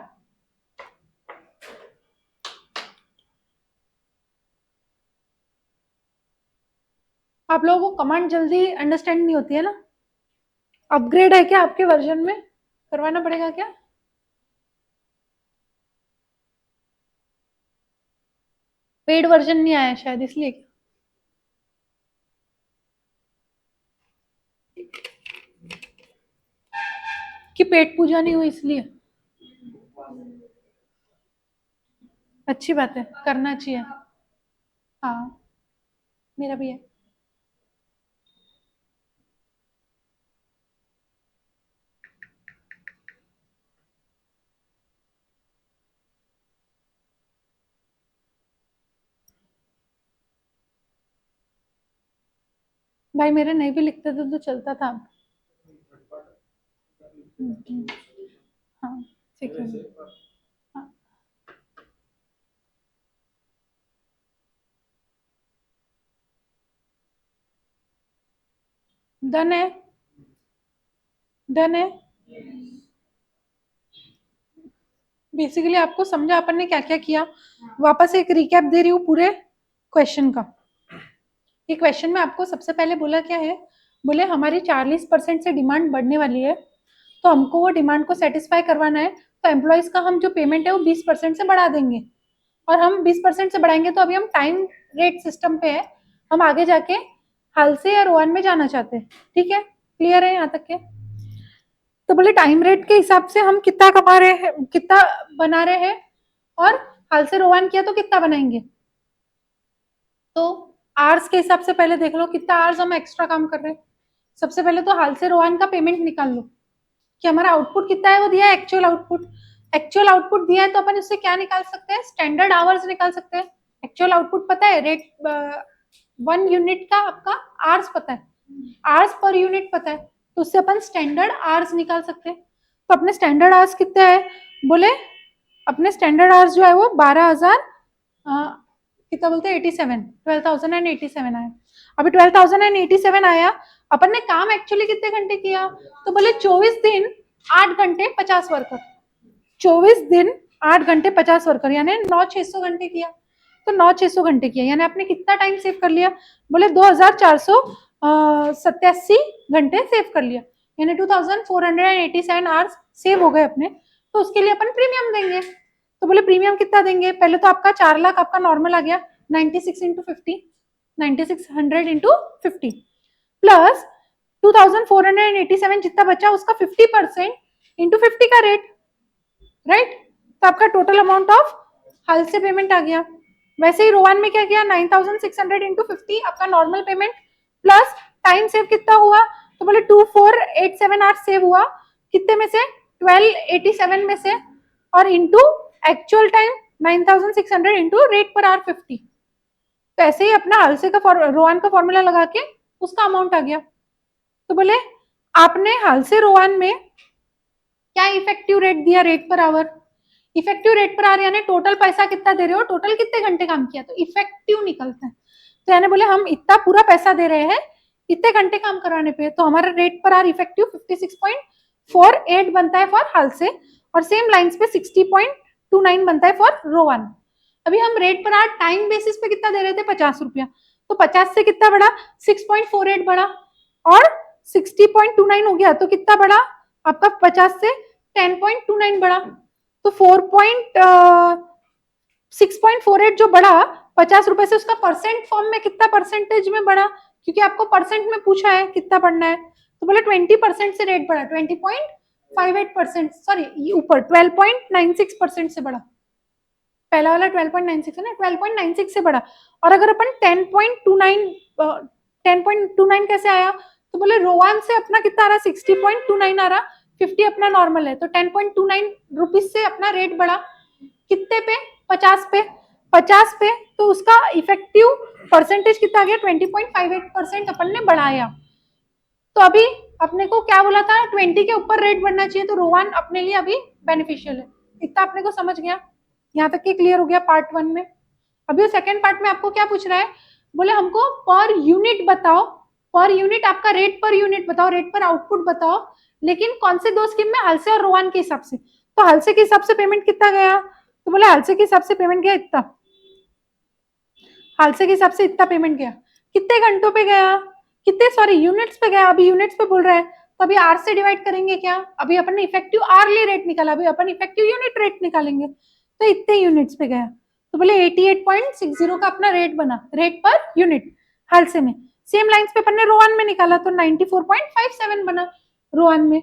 आप लोगों को कमांड जल्दी अंडरस्टैंड नहीं होती है ना? अपग्रेड है क्या आपके वर्जन में? करवाना पड़ेगा क्या? पेड वर्जन नहीं आया शायद, इसलिए क्या? कि पेट पूजा नहीं हुई इसलिए? अच्छी बात है, करना चाहिए। हाँ, मेरा भी है। भाई मेरे नहीं भी लिखते थे तो चलता था। हाँ ठीक है। हाँ। डन है, डन है। बेसिकली आपको समझा अपन ने क्या क्या किया। वापस एक रिकैप दे रही हूँ पूरे क्वेश्चन का। ये क्वेश्चन में आपको सबसे पहले बोला क्या है, बोले हमारी 40% से डिमांड बढ़ने वाली है, तो हमको वो डिमांड को सेटिस्फाई करवाना है, तो एम्प्लॉयज का हम जो पेमेंट है वो 20% से बढ़ा देंगे। और हम 20% से बढ़ाएंगे तो अभी हम टाइम रेट सिस्टम पे है, हम आगे जाके हालसे या रोवान में जाना चाहते हैं। ठीक है, क्लियर है यहाँ तक के? तो बोले टाइम रेट के हिसाब से हम कितना कमा रहे हैं, कितना बना रहे हैं, और हालसे रोवान किया तो कितना बनाएंगे। तो आवर्स के हिसाब से पहले देख लो कितना आवर्स हम एक्स्ट्रा काम कर रहे हैं। सबसे पहले तो हालसे रोवान का पेमेंट निकाल लो कि हमारा आउटपुट कितना है, वो दिया है एक्चुअल आउटपुट। एक्चुअल आउटपुट दिया है तो अपन उससे क्या निकाल सकते हैं, स्टैंडर्ड आवर्स निकाल सकते हैं। एक्चुअल आउटपुट पता है, रेट 1 यूनिट का आपका आवर्स पता है, आवर्स पर यूनिट पता है, तो उससे अपन स्टैंडर्ड आवर्स निकाल सकते हैं। तो अपने स्टैंडर्ड आवर्स कितने है, बोले अपने स्टैंडर्ड आवर्स जो है वो 12,000 कितना बोलते हैं 87, 12,087 आया। अभी 12,087 आया, अपन ने काम एक्चुअली कितने घंटे किया, तो बोले 24 दिन 8 घंटे 50 वर्कर, 24 दिन 8 घंटे 50 वर्कर, यानी 9,600 घंटे किया। तो 9,600 घंटे किया यानी आपने कितना टाइम सेव कर लिया, बोले 2,487 घंटे सेव कर लिया, यानी 2,487 आवर्स सेव हो गए अपने। तो उसके लिए अपन प्रीमियम देंगे। तो बोले प्रीमियम कितना देंगे, पहले तो आपका 4 लाख आपका नॉर्मल आ गया, 96 इंटू 50, 9600 इंटू 50 प्लस 2,487 जितना बचा उसका 50% इंटू 50 का रेट, राइट। तो आपका टोटल अमाउंट ऑफ हाल से पेमेंट आ गया। वैसे ही रोवान में क्या किया, 9,600 इंटू 50 आपका normal payment plus time save कितना हुआ, तो बोले 2,487 आवर्स सेव हुआ, कितने में से 1,287 में से, और into actual time 9,600 into rate per hour 50। तो ऐसे ही अपना हालसे का रोवान का फॉर्मूला लगा के उसका अमाउंट आ गया। तो बोले आपने हालसे रोवान में क्या इफेक्टिव रेट दिया, rate per hour, effective rate per hour यानी टोटल पैसा कितना दे रहे हो, टोटल कितने घंटे काम किया, तो इफेक्टिव निकलता है। तो यानी बोले हम इतना पूरा पैसा दे रहे हैं इतने घंटे काम कराने पे, तो हमारा रेट पर आवर इफेक्टिव 56.48 बनता है फॉर हालसे, और सेम लाइंस पे 60.29 बनता है फॉर रो 1। अभी हम रेट पर आर टाइम बेसिस पे कितना दे रहे थे, 50 रुपया, तो 50 से कितना बढ़ा, 6.48 बढ़ा, और 60.29 हो गया तो कितना बढ़ा आपका, 50 से 10.29 बढ़ा, तो 6.48 जो बढ़ा 50 रुपए से, उसका परसेंट फॉर्म में कितना परसेंटेज में बढ़ा, क्योंकि आपको परसेंट में पूछा है कितना बढ़ना है, तो बोले 20% से रेट बढ़ा, 20.58%, सॉरी ऊपर 12.96% से बढ़ा, पहला वाला 12.96 है ना, 12.96 से बढ़ा। और अगर अपन 10.29 कैसे आया, तो बोले रोवान से अपना कितना आ रहा, 60.29 आ रहा, 50 अपना नॉर्मल है, तो 10.29 रुपीज से अपना रेट बढ़ा कितने पे, 50 पे, 50 पे, तो उसका इफेक्टिव परसेंटेज कितना आ गया, 20.58% अपन ने बढ़ाया। तो अभी अपने को क्या बोला था, 20 के ऊपर रेट बढ़ना चाहिए, तो रोवान अपने लिए अभी बेनिफिशियल है। इतना अपने को समझ गया, यहाँ तक के क्लियर हो गया पार्ट 1 में। अभी सेकंड पार्ट में आपको क्या पूछ रहा है, बोले हमको पर यूनिट बताओ, पर यूनिट आपका रेट पर यूनिट बताओ, रेट पर आउटपुट बताओ, लेकिन कौन से दो स्कीम में, हलसे और रोवान के हिसाब से। तो हलसे के हिसाब से पेमेंट कितना गया, तो बोले हलसे के हिसाब से पेमेंट गया इतना, हलसे के हिसाब से इतना पेमेंट गया, कितने घंटों पे गया, कितने सॉरी यूनिट्स पे गया, अभी यूनिट्स पे बोल रहा है, तो अभी आर से डिवाइड करेंगे क्या, अभी अपन ने इफेक्टिव आरली रेट निकाला, अभी अपन इफेक्टिव यूनिट रेट निकालेंगे, तो इतने यूनिट्स पे गया, तो बोले 88.60 का अपना रेट बना, रेट पर यूनिट हलसे में। सेम लाइंस पे अपन ने रोवान में निकाला, तो 94.57 बना रोवान में।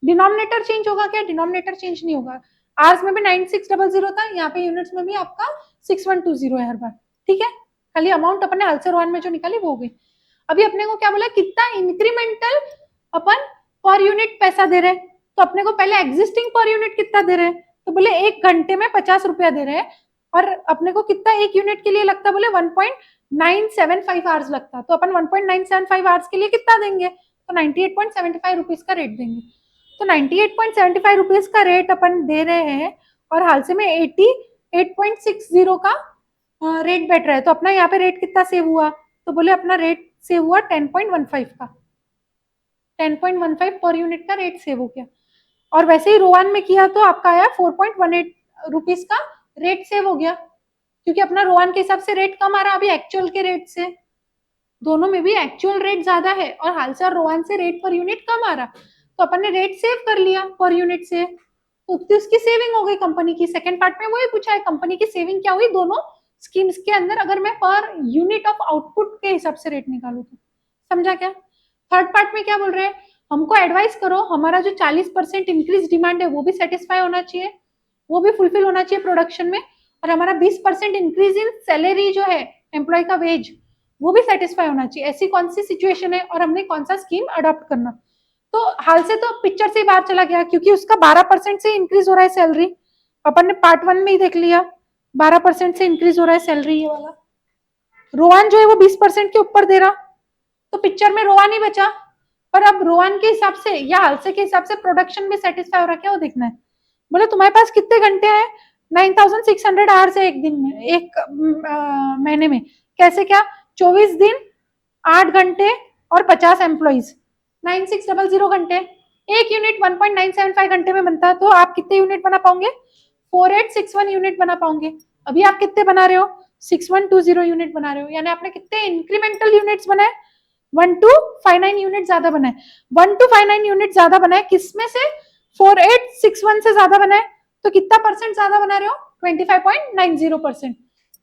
डिनोमिनेटर चेंज होगा क्या, डिनोमिनेटर चेंज नहीं होगा, आर्स में भी 9600 था, यहाँ पे यूनिट्स में भी आपका 6120 है हर बार, ठीक है, खाली अमाउंट अपने हलसे रोवान में जो निकाली वो हो गई। अभी अपने को क्या बोला, कितना इंक्रीमेंटल अपन पर यूनिट पैसा दे रहे, तो अपने को पहले एग्जिस्टिंग पर यूनिट कितना दे रहे, तो बोले 1 घंटे में 50 रुपया दे रहे हैं, और अपने को कितना एक यूनिट के लिए लगता, बोले 1.975 आवर्स लगता, तो अपन 1.975 आवर्स के लिए कितना देंगे, तो 98.75 रुपीज का रेट देंगे, तो 98.75 रुपीज का रेट अपन दे रहे हैं, और हाल से में 88.60 का रेट बैठ रहा है, तो अपना यहाँ पे रेट कितना सेव हुआ, तो बोले अपना रेट सेव हुआ 10.15 का, 10.15 पर यूनिट का रेट सेव हो गया। और वैसे ही रोवान में किया तो आपका आया 4.18 रुपीज का रेट सेव हो गया, क्योंकि अपना रोवान के हिसाब से रेट कम आ रहा अभी एक्चुअल के रेट से, दोनों में भी एक्चुअल रेट ज्यादा है, और हाल से और रोवान से रेट पर यूनिट कम आ रहा, तो अपन ने रेट सेव कर लिया पर यूनिट से, तो उसकी सेविंग हो गई कंपनी की। सेकंड पार्ट में वही पूछा है, कंपनी की सेविंग क्या हुई दोनों स्कीम्स के अंदर, अगर मैं पर यूनिट ऑफ आउटपुट के हिसाब से रेट निकालू तो, समझा क्या। थर्ड पार्ट में क्या बोल रहे हैं, हमको एडवाइस करो, हमारा जो 40% इंक्रीज डिमांड है वो भी सेटिस्फाई होना चाहिए, वो भी फुलफिल होना चाहिए प्रोडक्शन में, और हमारा 20% इंक्रीज इन सैलरी जो है एम्प्लॉय का वेज वो भी सेटिस्फाई होना चाहिए। ऐसी कौन सी सिचुएशन है और हमने कौन सा स्कीम अडॉप्ट करना, तो हाल से तो पिक्चर से ही बाहर चला गया, क्योंकि उसका 12% से इंक्रीज हो रहा है सैलरी, अपन ने पार्ट 1 में ही देख लिया 12% से इंक्रीज हो रहा है सैलरी, ये वाला रोवान जो है वो 20% के ऊपर दे रहा, तो पिक्चर में रोवान ही बचा, पर अब रोवान के हिसाब से या हलसे के हिसाब से प्रोडक्शन भी सेटिस्फाई हो रहा है क्या, वो देखना है। बोले तुम्हारे पास कितने घंटे हैं, 9600 आवर्स है एक दिन में, एक महीने में, कैसे क्या, 24 दिन 8 घंटे और 50 एम्प्लॉइज, 9600 घंटे, एक यूनिट 1.975 घंटे में बनता है, तो आप कितने यूनिट बना पाओगे, 4861 यूनिट बना पाओगे। अभी आप कितने बना रहे हो, 6120 यूनिट बना रहे हो, यानी आपने कितने इंक्रीमेंटल यूनिट्स बनाए, 1259 यूनिट ज्यादा बनाए, 1259 यूनिट ज्यादा बनाए, किसमें से 4861 से ज्यादा बनाए, तो कितना परसेंट ज्यादा बना रहे हो, 25.90%,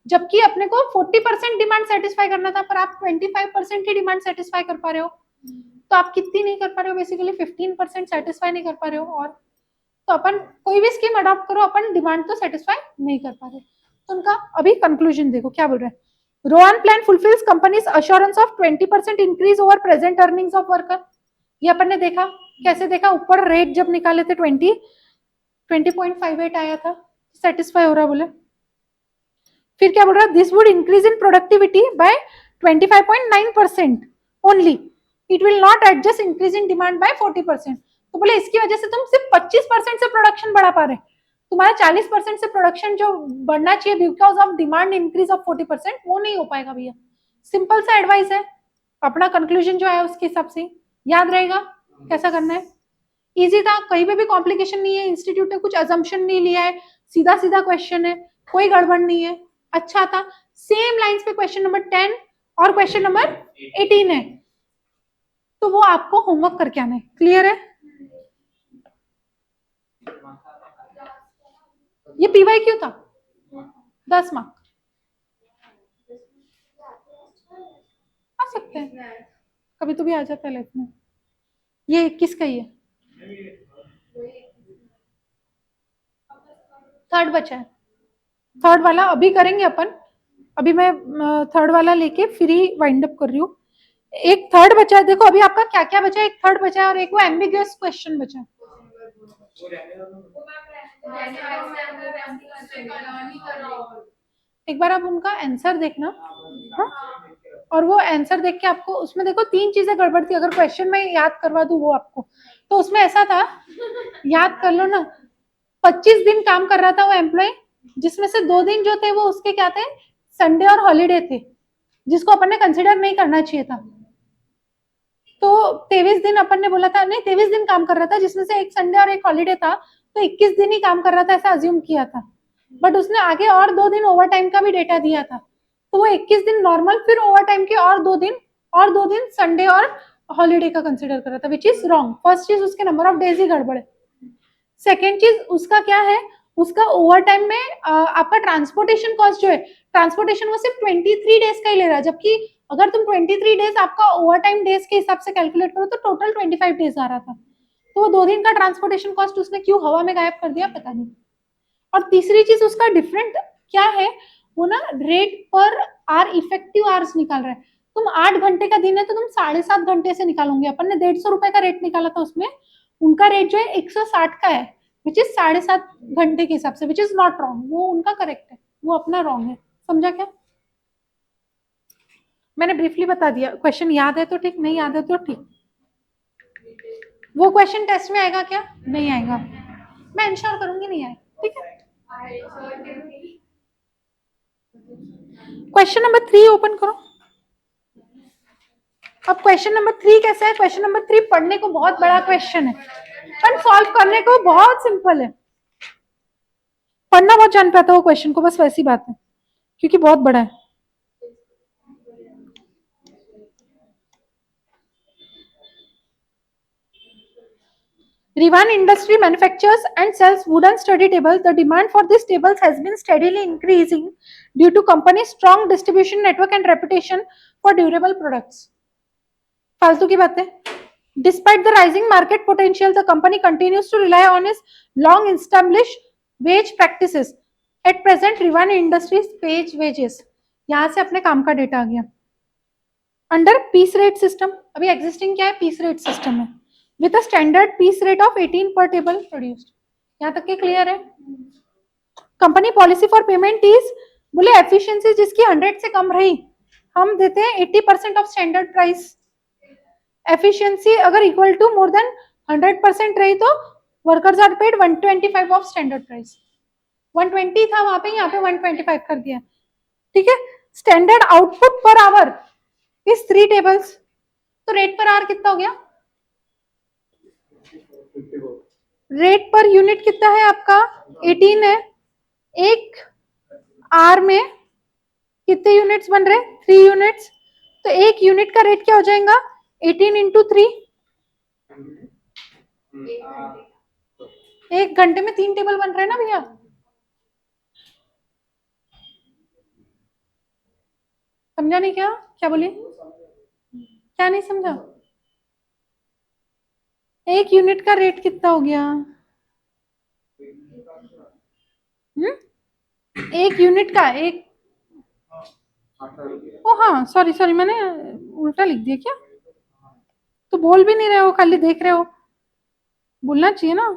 जबकि अपने को 40% डिमांड सेटिस्फाई करना था, पर आप 25% ही डिमांड सेटिस्फाई कर पा रहे हो, तो आप कितनी नहीं कर पा रहे हो, बेसिकली 15% सेटिस्फाई नहीं कर पा रहे हो, और तो अपन कोई भी स्कीम अडॉप्ट करो, अपन डिमांड तो सेटिस्फाई नहीं कर पा रहे। तो उनका अभी कंक्लूजन देखो क्या बोल रहे हैं, रोवान plan fulfils companies assurance of 20% increase over present earnings of worker, ये अपन ने देखा, कैसे देखा, ऊपर रेट जब निकाले थे 20.58 आया था, सेटिस्फाई हो रहा बोले। फिर क्या बोल रहा है, this would increase in productivity bye 25.9% only, it will not adjust increase in demand by 40%, तो बोले इसकी वजह से तुम सिर्फ 25% से प्रोडक्शन बढ़ा पा रहे, तुम्हारा 40% से प्रोडक्शन जो बढ़ना चाहिए because of demand increase of 40% वो नहीं हो पाएगा भैया। सिंपल सा एडवाइस है, अपना कंक्लूजन जो है उसके हिसाब से याद रहेगा कैसा करना है। इजी था, कहीं पे भी कॉम्प्लिकेशन नहीं है, इंस्टीट्यूट ने कुछ अजम्पशन नहीं लिया है, सीधा सीधा क्वेश्चन है, कोई गड़बड़ नहीं है, अच्छा था। सेम लाइंस पे क्वेश्चन नंबर 10 और क्वेश्चन नंबर 18 है, तो वो आपको होमवर्क करके आना है। क्लियर है? ये पीवाई क्यों था? 10 मार्क आ सकते हैं, कभी तो भी आ जाता है लाइफ में। ये 21 का ही है, थर्ड बचा है, थर्ड वाला अभी करेंगे अपन। अभी मैं थर्ड वाला लेके फ्री वाइंड अप कर रही हूँ। एक थर्ड बचा है, देखो अभी आपका क्या क्या बचा है, एक थर्ड बचा है और एक वो एम्बिगुअस क्वेश्चन बचा है। एक बार आप उनका आंसर देखना, हाँ? और वो आंसर देख के आपको उसमें देखो 3 चीजें गड़बड़ थी, अगर क्वेश्चन में याद करवा दूं वो आपको, तो उसमें ऐसा था, याद कर लो ना, 25 दिन काम कर रहा था वो एम्प्लॉय, जिसमें से 2 दिन जो थे वो उसके क्या थे, संडे और हॉलीडे थे, जिसको अपन ने कंसिडर नहीं करना चाहिए था। तो 23 दिन अपन ने बोला था, नहीं 23 दिन काम कर रहा था, जिसमें से एक संडे और एक हॉलीडे था, तो 21 दिन ही काम कर रहा था ऐसा अज्यूम किया था, बट उसने आगे और 2 दिन ओवर टाइम का भी डेटा दिया था, तो वो 21 दिन नॉर्मल, फिर ओवर टाइम के और 2 दिन, और 2 दिन संडे और हॉलीडे का कंसिडर कर रहा था, विच इज रॉन्ग। फर्स्ट चीज उसके नंबर ऑफ डेज ही गड़बड़ है। सेकेंड चीज उसका क्या है, उसका ओवर टाइम में आपका ट्रांसपोर्टेशन कॉस्ट जो है, ट्रांसपोर्टेशन वो सिर्फ 23 डेज का ही ले रहा है, जबकि अगर तुम 23 डेज आपका ओवर टाइम डेज के हिसाब से कैलकुलेट करो तो टोटल 25 डेज आ रहा था, तो वो 2 दिन का ट्रांसपोर्टेशन कॉस्ट उसने क्यों हवा में गायब कर दिया पता नहीं। और तीसरी चीज उसका डिफरेंट क्या है, वो ना रेट पर आर इफेक्टिव आवर्स निकाल रहा है। तुम 8 घंटे का दिन है तो तुम 7.5 घंटे से निकालोगे, अपन ने 150 रुपए का रेट निकाला था, उसमें उनका रेट जो है 160 का है, विच इज 7.5 घंटे के हिसाब से, विच इज नॉट रॉन्ग, वो उनका करेक्ट है, वो अपना रॉन्ग है। समझा क्या? मैंने ब्रीफली बता दिया, क्वेश्चन याद है तो ठीक, नहीं याद है तो ठीक। वो क्वेश्चन टेस्ट में आएगा क्या? नहीं आएगा, मैं इंश्योर करूंगी नहीं आए, ठीक है। क्वेश्चन नंबर 3 ओपन करो। अब क्वेश्चन नंबर 3 कैसा है? क्वेश्चन नंबर 3 पढ़ने को बहुत बड़ा क्वेश्चन है, पर सॉल्व करने को बहुत सिंपल है। पढ़ना बहुत जान पाता हो क्वेश्चन को, बस वैसी बात है, क्योंकि बहुत बड़ा है। Rivan Industry manufactures and sells wooden study tables. The demand for these tables has been steadily increasing due to company's strong distribution network and reputation for durable products. फालतू की बातें। Despite the rising market potential, the company continues to rely on its long established wage practices. At present, Rivan Industries pays wages. यहाँ से अपने काम का data आ गया। अंडर पीस रेट सिस्टम, अभी एग्जिस्टिंग क्या है? पीस रेट सिस्टम है, with a standard piece rate of 18 per table produced. यहाँ तक के क्लियर है? Company policy for payment is, बोले एफिशिएंसी जिसकी 100 से कम रही, हम देते हैं 80% ऑफ स्टैंडर्ड प्राइस। एफिशिएंसी अगर इक्वल टू मोर देन 100% रही तो workers are paid 125 of standard price. 120 था वहां पे, यहाँ पे 125 कर दिया, ठीक है। स्टैंडर्ड आउटपुट पर आवर इस 3 टेबल्स, तो रेट पर आवर कितना हो गया? रेट पर यूनिट कितना है आपका? 18 है। एक आर में कितने यूनिट्स बन रहे? 3 यूनिट्स, तो एक यूनिट का रेट क्या हो जाएगा? 18 इंटू 3। एक घंटे में 3 टेबल बन रहे हैं ना भैया। समझा नहीं? क्या क्या बोलिए? क्या नहीं समझा? एक यूनिट का रेट कितना हो गया? एक यूनिट का एक, ओ हाँ सॉरी सॉरी, मैंने उल्टा लिख दिया क्या? तो बोल भी नहीं रहे हो, खाली देख रहे हो, बोलना चाहिए ना।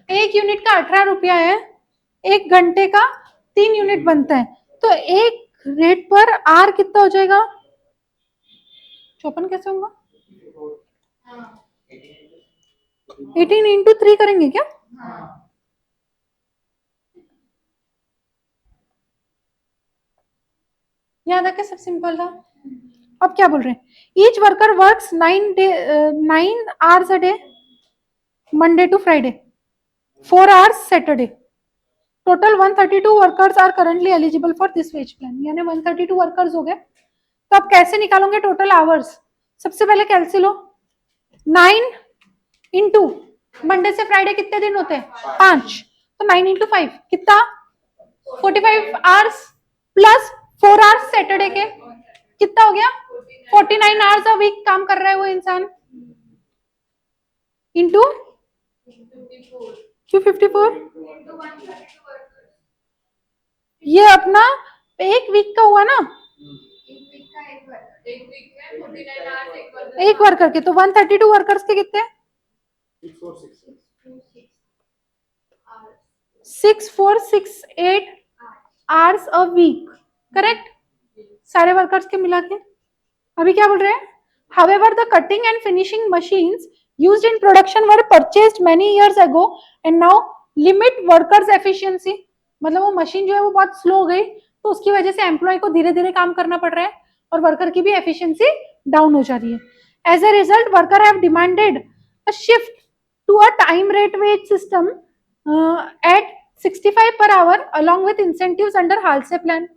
एक यूनिट का 18 रुपया है, एक घंटे का 3 यूनिट बनता है, तो एक रेट पर आर कितना हो जाएगा? 54 कैसे होगा? 18 इंटू 3 करेंगे क्या? याद है, सब सिंपल था। अब क्या बोल रहे हैं, each worker works 9 hours a day Monday to Friday, 4 hours Saturday. Total 132 workers are currently eligible for this wage plan, यानी 132 वर्कर्स हो गए। तो आप कैसे निकालोगे टोटल आवर्स? सबसे पहले कैलसी लो, 9 इंटू मंडे से फ्राइडे कितने दिन होते हैं? 5, तो 9 इंटू 5 कितना? 45 आवर्स प्लस 4 आवर्स सैटरडे के, कितना हो गया? 49 आवर्स अ वीक काम कर रहा है वो इंसान, इंटू क्यों 54? into 132 workers. ये अपना एक वीक का हुआ ना, एक week का एक worker. एक week में 49 hours एक worker. एक वर्कर के, तो 132 वर्कर्स के कितने? 6468 आवर्स अ वीक, करेक्ट, सारे वर्कर्स के मिला के। अभी क्या बोल रहे हैं, however the cutting and finishing machines used in production were purchased many years ago and now limit workers efficiency, मतलब वो मशीन जो है वो बहुत स्लो हो गई, तो उसकी वजह से एम्प्लॉय को धीरे धीरे काम करना पड़ रहा है और वर्कर की भी एफिशिएंसी डाउन हो जा रही है। As a result worker have demanded a shift to a time rate wage system at 65 per hour along with incentives under Halsey plan.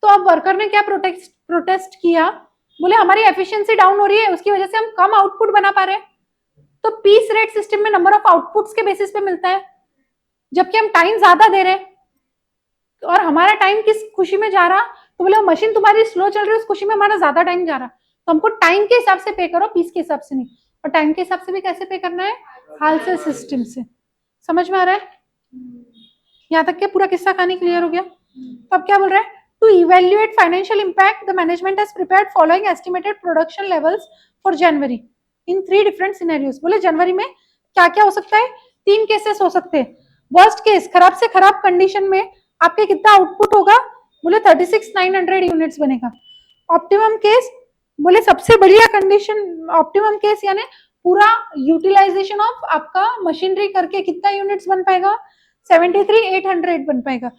तो अब वर्कर ने क्या प्रोटेस्ट किया, बोले हमारी एफिशिएंसी डाउन हो रही है, उसकी वजह से हम कम आउटपुट बना पा रहे हैं। तो पीस रेट सिस्टम में नंबर ऑफ आउटपुट्स के बेसिस पे मिलता है, जबकि हम टाइम ज्यादा दे रहे हैं और हमारा टाइम किस खुशी में जा रहा, तो बोले मशीन तुम्हारी स्लो चल रही है, उस खुशी में हमारा ज्यादा टाइम जा रहा, तो हमको टाइम के हिसाब से पे करो, पीस के हिसाब से नहीं। और टाइम के हिसाब से भी कैसे पे करना है? हालसे सिस्टम से। समझ में आ रहा है? यहाँ तक के पूरा किस्सा कहानी क्लियर हो गया। तो अब क्या बोल रहा है, to evaluate financial impact the management has prepared following estimated production levels for January in 3 different scenarios. बोले जनवरी में क्या क्या हो सकता है? 3 केसेस हो सकते हैं। वर्स्ट केस, खराब से खराब कंडीशन में आपके कितना आउटपुट होगा? बोले 36,900 यूनिट्स बनेगा। ऑप्टिमम केस, बोले सबसे बढ़िया कंडीशन, ऑप्टिमम केस यानी पूरा यूटिलाइजेशन ऑफ आपका मशीनरी करके कितना यूनिट्स बन पाएगा? 73,800 बन पाएगा।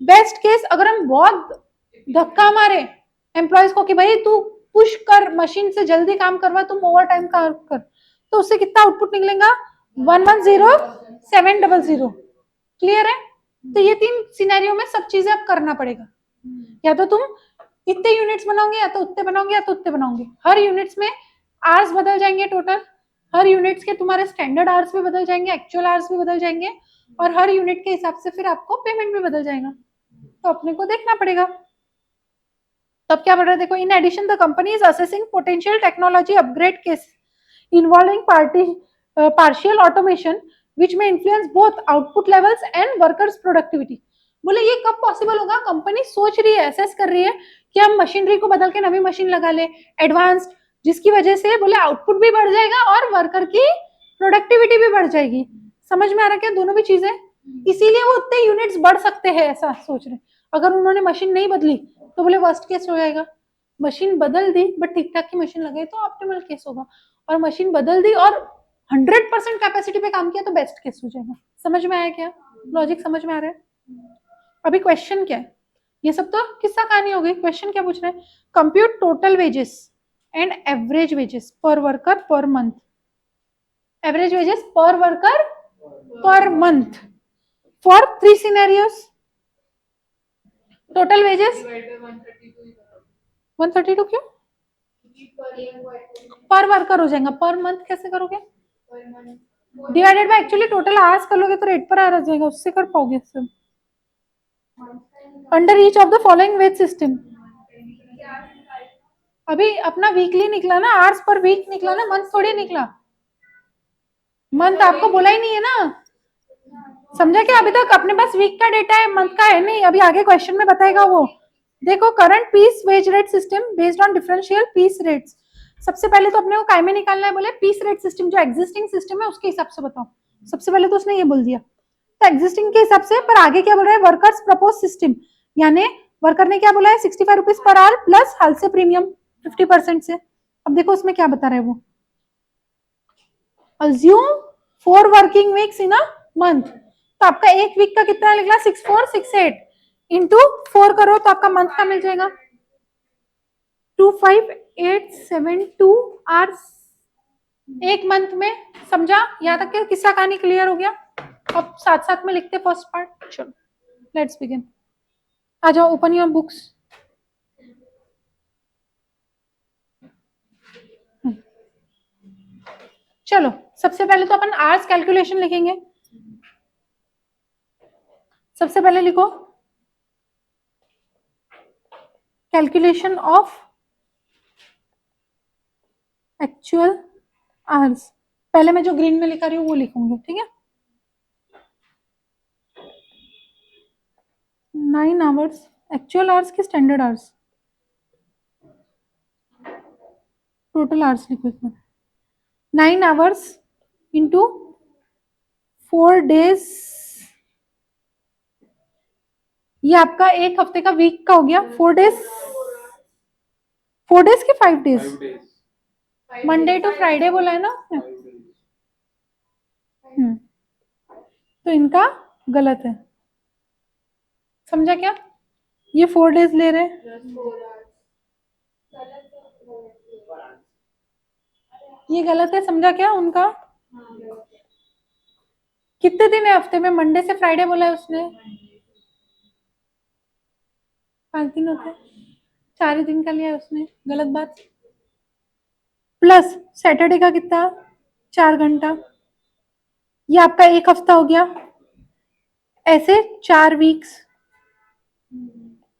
बेस्ट केस, अगर हम बहुत धक्का मारे एम्प्लॉयज को कि भाई तू पुश कर, मशीन से जल्दी काम करवा, तुम ओवर टाइम काम कर, तो उससे कितना आउटपुट निकलेगा? 110,700। क्लियर है? तो ये 3 सिनेरियो में सब चीजें अब करना पड़ेगा, या तो तुम इतने यूनिट्स बनाओगे, या तो उतने बनाओगे, या तो उतने बनाओगे। हर यूनिट्स में आवर्स बदल जाएंगे टोटल, हर यूनिट्स के तुम्हारे स्टैंडर्ड आवर्स भी बदल जाएंगे, एक्चुअल आवर्स भी बदल जाएंगे, और हर यूनिट के हिसाब से फिर आपको पेमेंट भी बदल जाएगा, तो अपने को देखना पड़ेगा। तब क्या बढ़ रहा है, देखो, in addition the company is assessing potential technology upgrade case involving partial automation which may influence both output levels and workers productivity. बोले ये कब पॉसिबल होगा? कंपनी सोच रही है, असेस कर रही है कि हम मशीनरी को बदल के नवी मशीन लगा ले एडवांस्ड, जिसकी वजह से बोले आउटपुट भी बढ़ जाएगा और वर्कर की प्रोडक्टिविटी भी बढ़ जाएगी। समझ में आ रहा क्या? दोनों भी चीजें, इसीलिए वो उतने यूनिट्स बढ़ सकते हैं, ऐसा सोच रहे। अगर उन्होंने मशीन नहीं बदली तो बोले वर्स्ट केस हो जाएगा। मशीन बदल दी बट ठीक ठाक की मशीन लगाई तो ऑप्टिमल केस होगा, और मशीन बदल दी और 100% कैपेसिटी पे काम किया तो बेस्ट केस हो जाएगा। समझ में आया क्या? लॉजिक समझ में आ रहा है? अभी क्वेश्चन क्या है? ये सब तो किस्सा कहानी हो गई। क्वेश्चन क्या पूछ रहे हैं? Compute total wages and average wages per worker per month. Average wages per worker per month for 3 scenarios. Total wages 132 क्यों? पर वर्कर हो जाएगा, पर मंथ कैसे करोगे? Divided by actually total hours कर लोगे तो रेट पर आ जाएगा, उससे कर पाओगे सब। Under each of the following veg system. अभी अपना वीकली निकला ना, आवर्स पर वीक निकला ना, मंथ थोड़ी निकला। मंथ आपको बोला ही नहीं है ना, समझा क्या? अभी तक अपने पास वीक का डेटा है, मंथ का है नहीं। अभी आगे क्वेश्चन में बताएगा वो। देखो, current piece wage rate system based on differential piece rates. सबसे पहले तो अपने को काय में निकालना है? बोले पीस रेट सिस्टम, जो एग्जिस्टिंग सिस्टम है उसके हिसाब से बताओ। सबसे पहले तो उसने ये बोल दिया, तो एग्जिस्टिंग के हिसाब से। पर आगे क्या बोल रहा है? वर्कर्स प्रपोज सिस्टम, यानी वर्कर ने क्या बोला है? 65 rupees per hour plus हालसे premium 50% से। अब देखो उसमें क्या बता रहे हैं वो, assume 4 working weeks in a month. तो आपका एक वीक का कितना निकला? 6468 इंटू 4 करो तो आपका मंथ का मिल जाएगा। 25872 आवर्स एक मंथ में। समझा? यहाँ तक के किस्सा कहानी क्लियर हो गया? अब साथ साथ में लिखते फर्स्ट पार्ट। चलो लेट्स बिगिन। आ जाओ, ओपन योर बुक्स। चलो सबसे पहले तो अपन आवर्स कैलकुलेशन लिखेंगे। सबसे पहले लिखो कैलकुलेशन ऑफ एक्चुअल आवर्स। पहले मैं जो ग्रीन में लिखा रही हूँ वो लिखूंगी, ठीक है? 9 आवर्स एक्चुअल आवर्स की स्टैंडर्ड आवर्स, टोटल आवर्स लिखो एक बार। 9 आवर्स इंटू 4 डेज, ये आपका एक हफ्ते का वीक का हो गया। 4 डेज, 4 डेज के 5 डेज, मंडे टू फ्राइडे बोला है ना उसने। तो इनका गलत है, समझा क्या? ये 4 डेज ले रहे हैं, ये गलत है, समझा क्या उनका? कितने दिन है हफ्ते में? मंडे से फ्राइडे बोला है उसने। 5 दिन होते हैं, 4 ही दिन का लिया है उसने, गलत बात। प्लस सैटरडे का कितना? 4 घंटा, ये आपका एक हफ्ता हो गया। ऐसे 4 वीक्स,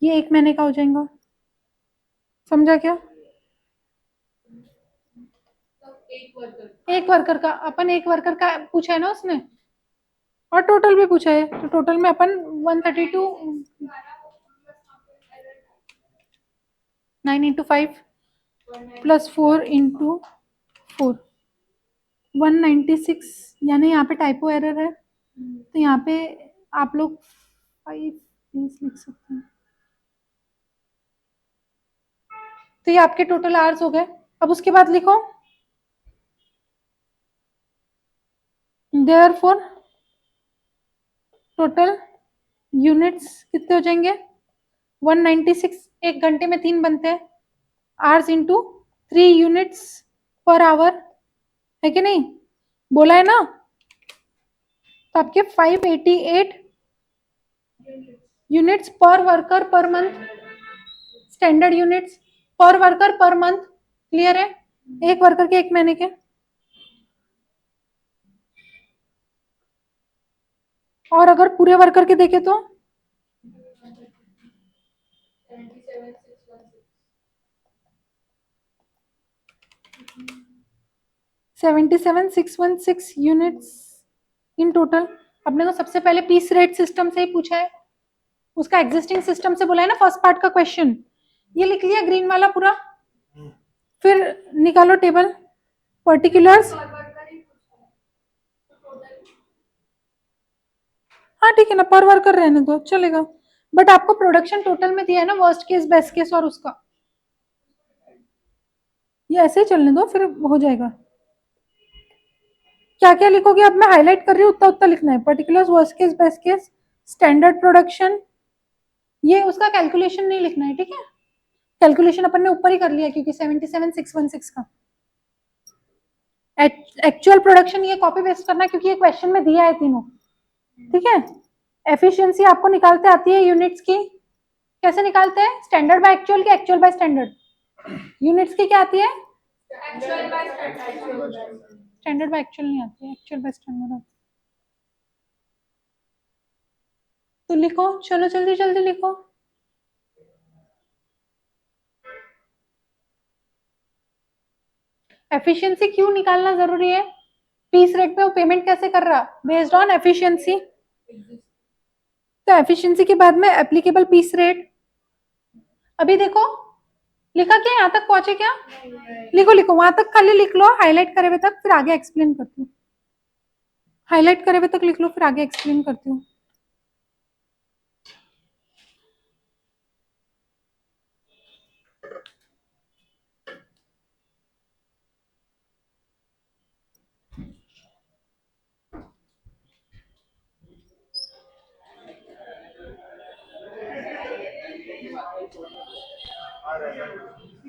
ये एक महीने का हो जाएगा, समझा क्या? एक वर्कर का, अपन एक वर्कर का पूछा है ना उसने, और टोटल भी पूछा है, तो टोटल में अपन 132 9 इंटू 5 प्लस 4 इंटू 4 196, यानी यहाँ पे टाइपो एरर है, तो यहाँ पे आप लोग 5 लिख सकते हैं। तो ये आपके टोटल आवर्स हो गए। अब उसके बाद लिखो देयरफॉर टोटल यूनिट्स कितने हो जाएंगे? 196, एक घंटे में 3 बनते हैं, hours into 3 units per hour, है कि नहीं? बोला है ना? तो आपके 588 यूनिट्स पर worker per month, standard units पर वर्कर पर मंथ। क्लियर है? एक वर्कर के एक महीने के। और अगर पूरे वर्कर के देखे तो 77,616 यूनिट्स इन टोटल। अपने को सबसे पहले पीस रेट सिस्टम से ही पूछा है, उसका एग्जिस्टिंग सिस्टम से बोला है ना फर्स्ट पार्ट का क्वेश्चन। ये लिख लिया ग्रीन वाला पूरा, फिर निकालो टेबल पर्टिकुलर्स। हाँ ठीक है ना, पर वर्कर रहने दो चलेगा, बट आपको प्रोडक्शन टोटल में दिया है ना, वर्स्ट केस बेस्ट केस और उसका, ये ऐसे ही चलने दो, फिर हो जाएगा। क्या क्या लिखोगे अब मैं हाईलाइट कर रही हूँ, उतना उतना लिखना है। Particulars, worst case best case, standard production, ये उसका कैलकुलेशन नहीं लिखना है, ठीक है? कैलकुलेशन अपन ने ऊपर ही कर लिया क्योंकि 77,616 का एक्चुअल प्रोडक्शन ये कॉपी पेस्ट करना क्योंकि ये क्वेश्चन में दिया है तीनों, ठीक है? एफिशिएंसी आपको निकालते आती है यूनिट्स की, कैसे निकालते हैं? स्टैंडर्ड बाय एक्चुअल की एक्चुअल बाय स्टैंडर्ड। यूनिट्स की क्या आती है? स्टैंडर्ड बाय एक्चुअल नहीं आती है, एक्चुअल बाय स्टैंडर्ड आती है। तो लिखो, चलो जल्दी जल्दी लिखो। एफिशिएंसी क्यों निकालना जरूरी है? पीस रेट पे वो पेमेंट कैसे कर रहा? Based on efficiency. तो एफिशिएंसी के बाद में एप्लीकेबल पीस रेट। अभी देखो लिखा क्या, यहाँ तक पहुंचे क्या? लिखो लिखो, वहां तक खाली लिख लो हाईलाइट करे हुए तक, फिर आगे एक्सप्लेन करती हूँ। हाईलाइट करे हुए तक लिख लो, फिर आगे एक्सप्लेन करती हूँ।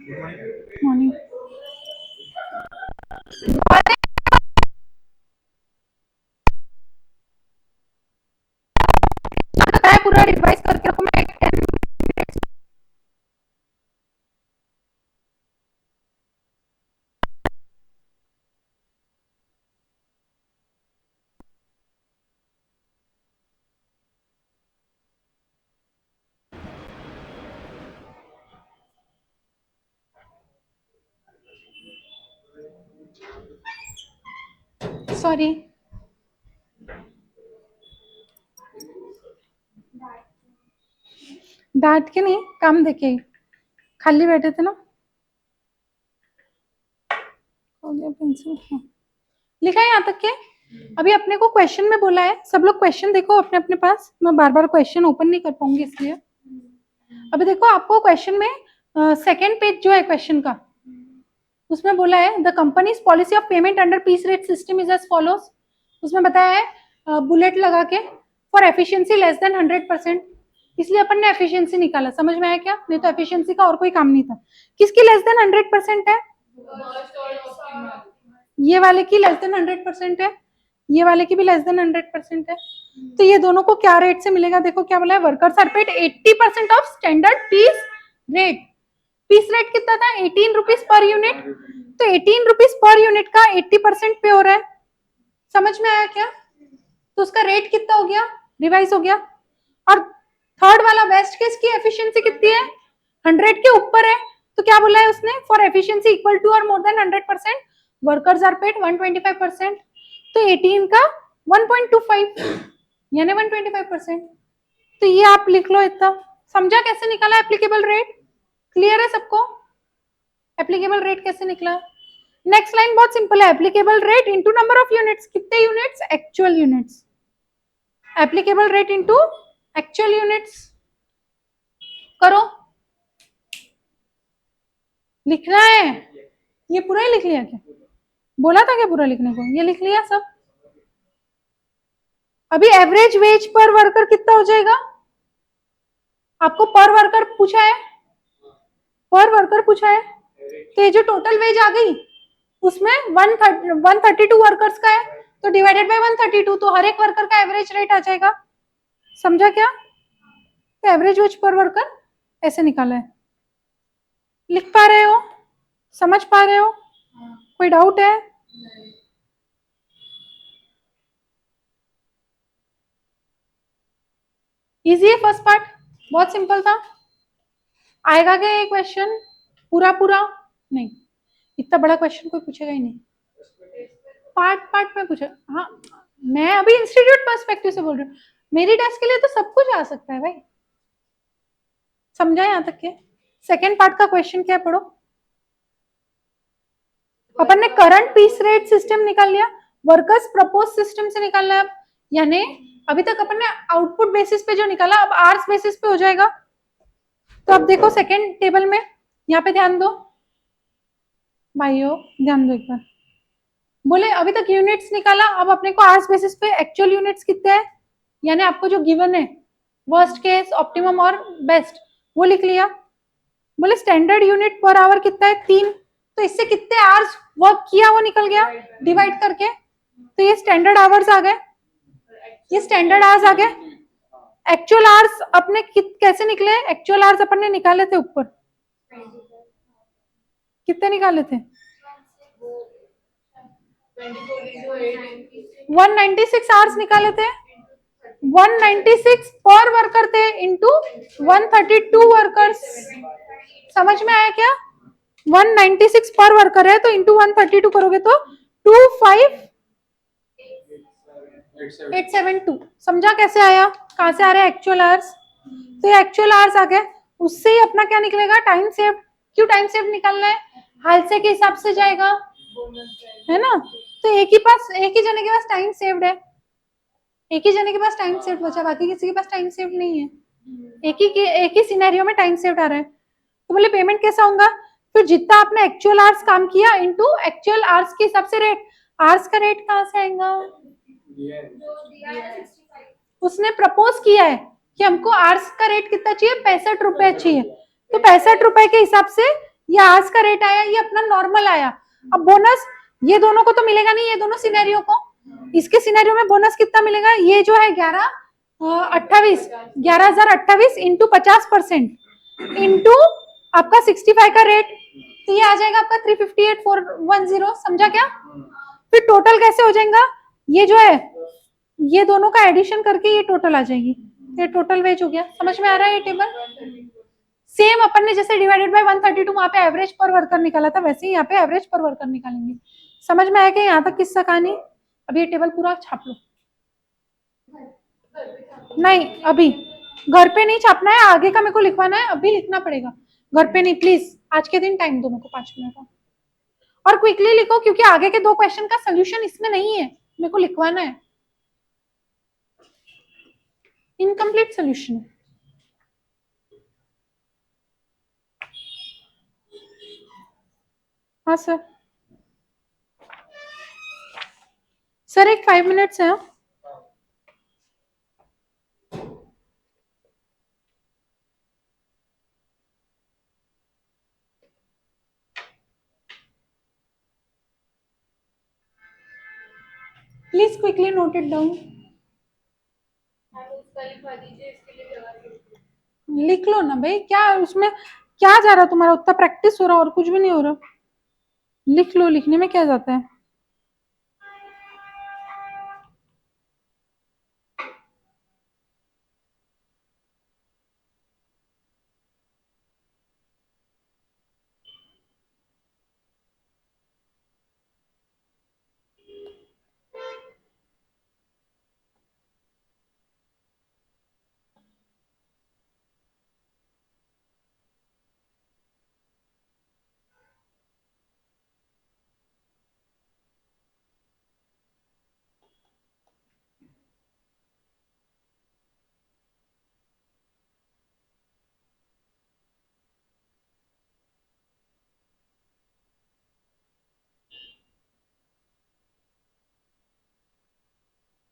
मॉर्निंग पूरा रिवाइज करके रखो। मैं 10 मिनट्स सॉरी डांट के नहीं, काम देके ही। खाली बैठे थे ना। हो गया पेंसिल। हाँ। लिखा है यहाँ तक के। अभी अपने को क्वेश्चन में बोला है, सब लोग क्वेश्चन देखो अपने अपने पास। मैं बार बार क्वेश्चन ओपन नहीं कर पाऊंगी इसलिए। अभी देखो आपको क्वेश्चन में सेकेंड पेज जो है क्वेश्चन का, उसमें बोला है the company's policy of payment under piece rate system is as follows. उसमें बताया है बुलेट लगा के फॉर एफिशिएंसी लेस देन 100%, इसलिए अपन ने एफिशिएंसी निकाला। समझ में आया क्या? नहीं तो एफिशिएंसी का और कोई काम नहीं था। किसकी लेस देन 100% है? ये वाले की लेस देन 100% है, ये वाले की भी लेस देन 100% है। तो ये दोनों को क्या रेट से मिलेगा? देखो क्या बोला है, workers are paid 80% of standard piece rate. Piece rate कितना था? 18 रुपीज पर यूनिट। तो 18 रुपीज पर यूनिट का 80% पे हो रहा है। समझ में आया क्या? तो उसका रेट कितना हो गया? रिवाइज हो गया। और थर्ड वाला बेस्ट केस की एफिशिएंसी कितनी है? 100 के ऊपर है। तो क्या बोला है उसने? फॉर एफिशिएंसी इक्वल टू और more than 100% workers are paid 125%। तो 18 का 1.25 यानी 125%। तो ये आप लिख लो इतना। समझा कैसे निकाला एप्लीकेबल रेट? क्लियर है सबको? एप्लीकेबल रेट कैसे निकला? नेक्स्ट लाइन बहुत सिंपल है, applicable rate into number of units. कितने units? Actual units. Applicable rate into actual units. करो, लिखना है। ये पूरा ही लिख लिया क्या? बोला था क्या पूरा लिखने को? ये लिख लिया सब। अभी एवरेज वेज पर वर्कर कितना हो जाएगा? आपको पर वर्कर पूछा है, पर वर्कर पूछा है। तो ये जो टोटल वेज आ गई उसमें 132 वर्कर्स का है, तो डिवाइडेड बाय 132, तो हर एक वर्कर का एवरेज रेट आ जाएगा। समझा क्या? तो एवरेज वेज पर वर्कर ऐसे निकाला है। लिख पा रहे हो? समझ पा रहे हो? कोई डाउट है? इजी है फर्स्ट पार्ट, बहुत सिंपल था। आएगा क्या ये क्वेश्चन पूरा पूरा? नहीं, इतना बड़ा क्वेश्चन कोई पूछेगा ही नहीं। पार्ट पार्ट में पूछा। हाँ, मैं अभी इंस्टीट्यूट पर्सपेक्टिव से बोल रही हूँ। मेरी टेस्ट के लिए तो सब कुछ आ सकता है भाई। समझा यहाँ तक के? सेकेंड पार्ट का क्वेश्चन क्या है, पढ़ो। अपन ने करंट पीस रेट सिस्टम निकाल लिया, वर्कर्स प्रपोज सिस्टम से निकालना है अब। यानी अभी तक अपन ने आउटपुट बेसिस पे जो निकाला, अब आवर्स बेसिस पे हो जाएगा। तो अब देखो सेकेंड टेबल में, यहाँ पे ध्यान दो भाइयों, ध्यान दो एक बार। बोले अभी तक यूनिट्स निकाला, अब अपने को आवर्स बेसिस पे एक्चुअल यूनिट्स कितने हैं, यानी आपको जो गिवन है वर्स्ट केस, ऑप्टिमम और बेस्ट, वो लिख लिया। बोले स्टैंडर्ड यूनिट पर आवर कितना है? 3। तो इससे कितने आवर्स वर्क किया वो निकल गया डिवाइड करके। तो ये स्टैंडर्ड आवर्स आ गए, ये स्टैंडर्ड आवर्स आ गए। एक्चुअल आवर्स अपने कैसे निकले? एक्चुअल आवर्स अपन ने निकाले थे ऊपर, कितने निकाले थे? 196 आवर्स निकाले थे। 196 पर वर्कर थे इंटू 132 वर्कर्स। समझ में आया क्या? 196 पर वर्कर है तो इंटू 132 करोगे तो 25872। समझा कैसे आया? कहां से आ रहा है? Actual hours. तो ये एक्चुअल आवर्स आ गए, उससे ही अपना क्या निकलेगा? Time save. क्यों टाइम सेव निकालना है? हालसे के हिसाब से जाएगा, है ना? तो एक ही जने के पास टाइम सेव्ड है, एक ही जने के पास टाइम सेव्ड बचा, बाकी किसी के पास टाइम सेव्ड नहीं है। एक ही सिनेरियो में टाइम सेव्ड आ रहा है। तो बोले पेमेंट कैसा होगा? फिर जितना आपने एक्चुअल आवर्स काम किया इनटू एक्चुअल आवर्स के हिसाब से रेट। आवर्स का रेट कहां से आएगा? उसने प्रपोज किया है कि हमको आवर्स का रेट कितना चाहिए? 65 रुपए चाहिए। तो 65 रुपए के हिसाब से ये आज का रेट आया, ये अपना नॉर्मल आया। अब बोनस ये दोनों को तो मिलेगा नहीं, ये दोनों सिनेरियो को, इसके सिनेरियो में बोनस कितना मिलेगा, ये जो है 11,28 इंटू 50% इंटू आपका 65 का रेट, तो ये आ जाएगा आपका 358,410। समझा क्या? फिर टोटल कैसे हो जाएगा, ये जो है ये दोनों का एडिशन करके ये टोटल आ जाएगी, ये टोटल वेज हो गया। समझ में आ रहा है ये टेबल? सेम अपन ने जैसे डिवाइडेड बाय 132 वहां पे एवरेज पर वर्कर निकाला था, वैसे ही यहाँ पे एवरेज पर वर्कर निकालेंगे। समझ में आया कि यहाँ तक किस्सा कहानी? अब ये टेबल पूरा छाप लो। नहीं अभी घर पे नहीं छापना है, आगे का मेरे को लिखवाना है, अभी लिखना पड़ेगा, घर पे नहीं। प्लीज आज के दिन टाइम दो मेरे को 5 मिनट का, और क्विकली लिखो क्योंकि आगे के 2 क्वेश्चन का सोल्यूशन इसमें नहीं है, मेरे को लिखवाना है। Incomplete solution. हाँ सर, सर एक 5 मिनट्स है। Please quickly note it down. लिख लो ना भाई, क्या उसमें क्या जा रहा तुम्हारा, उतना प्रैक्टिस हो रहा और कुछ भी नहीं हो रहा। लिख लो, लिखने में क्या जाता है।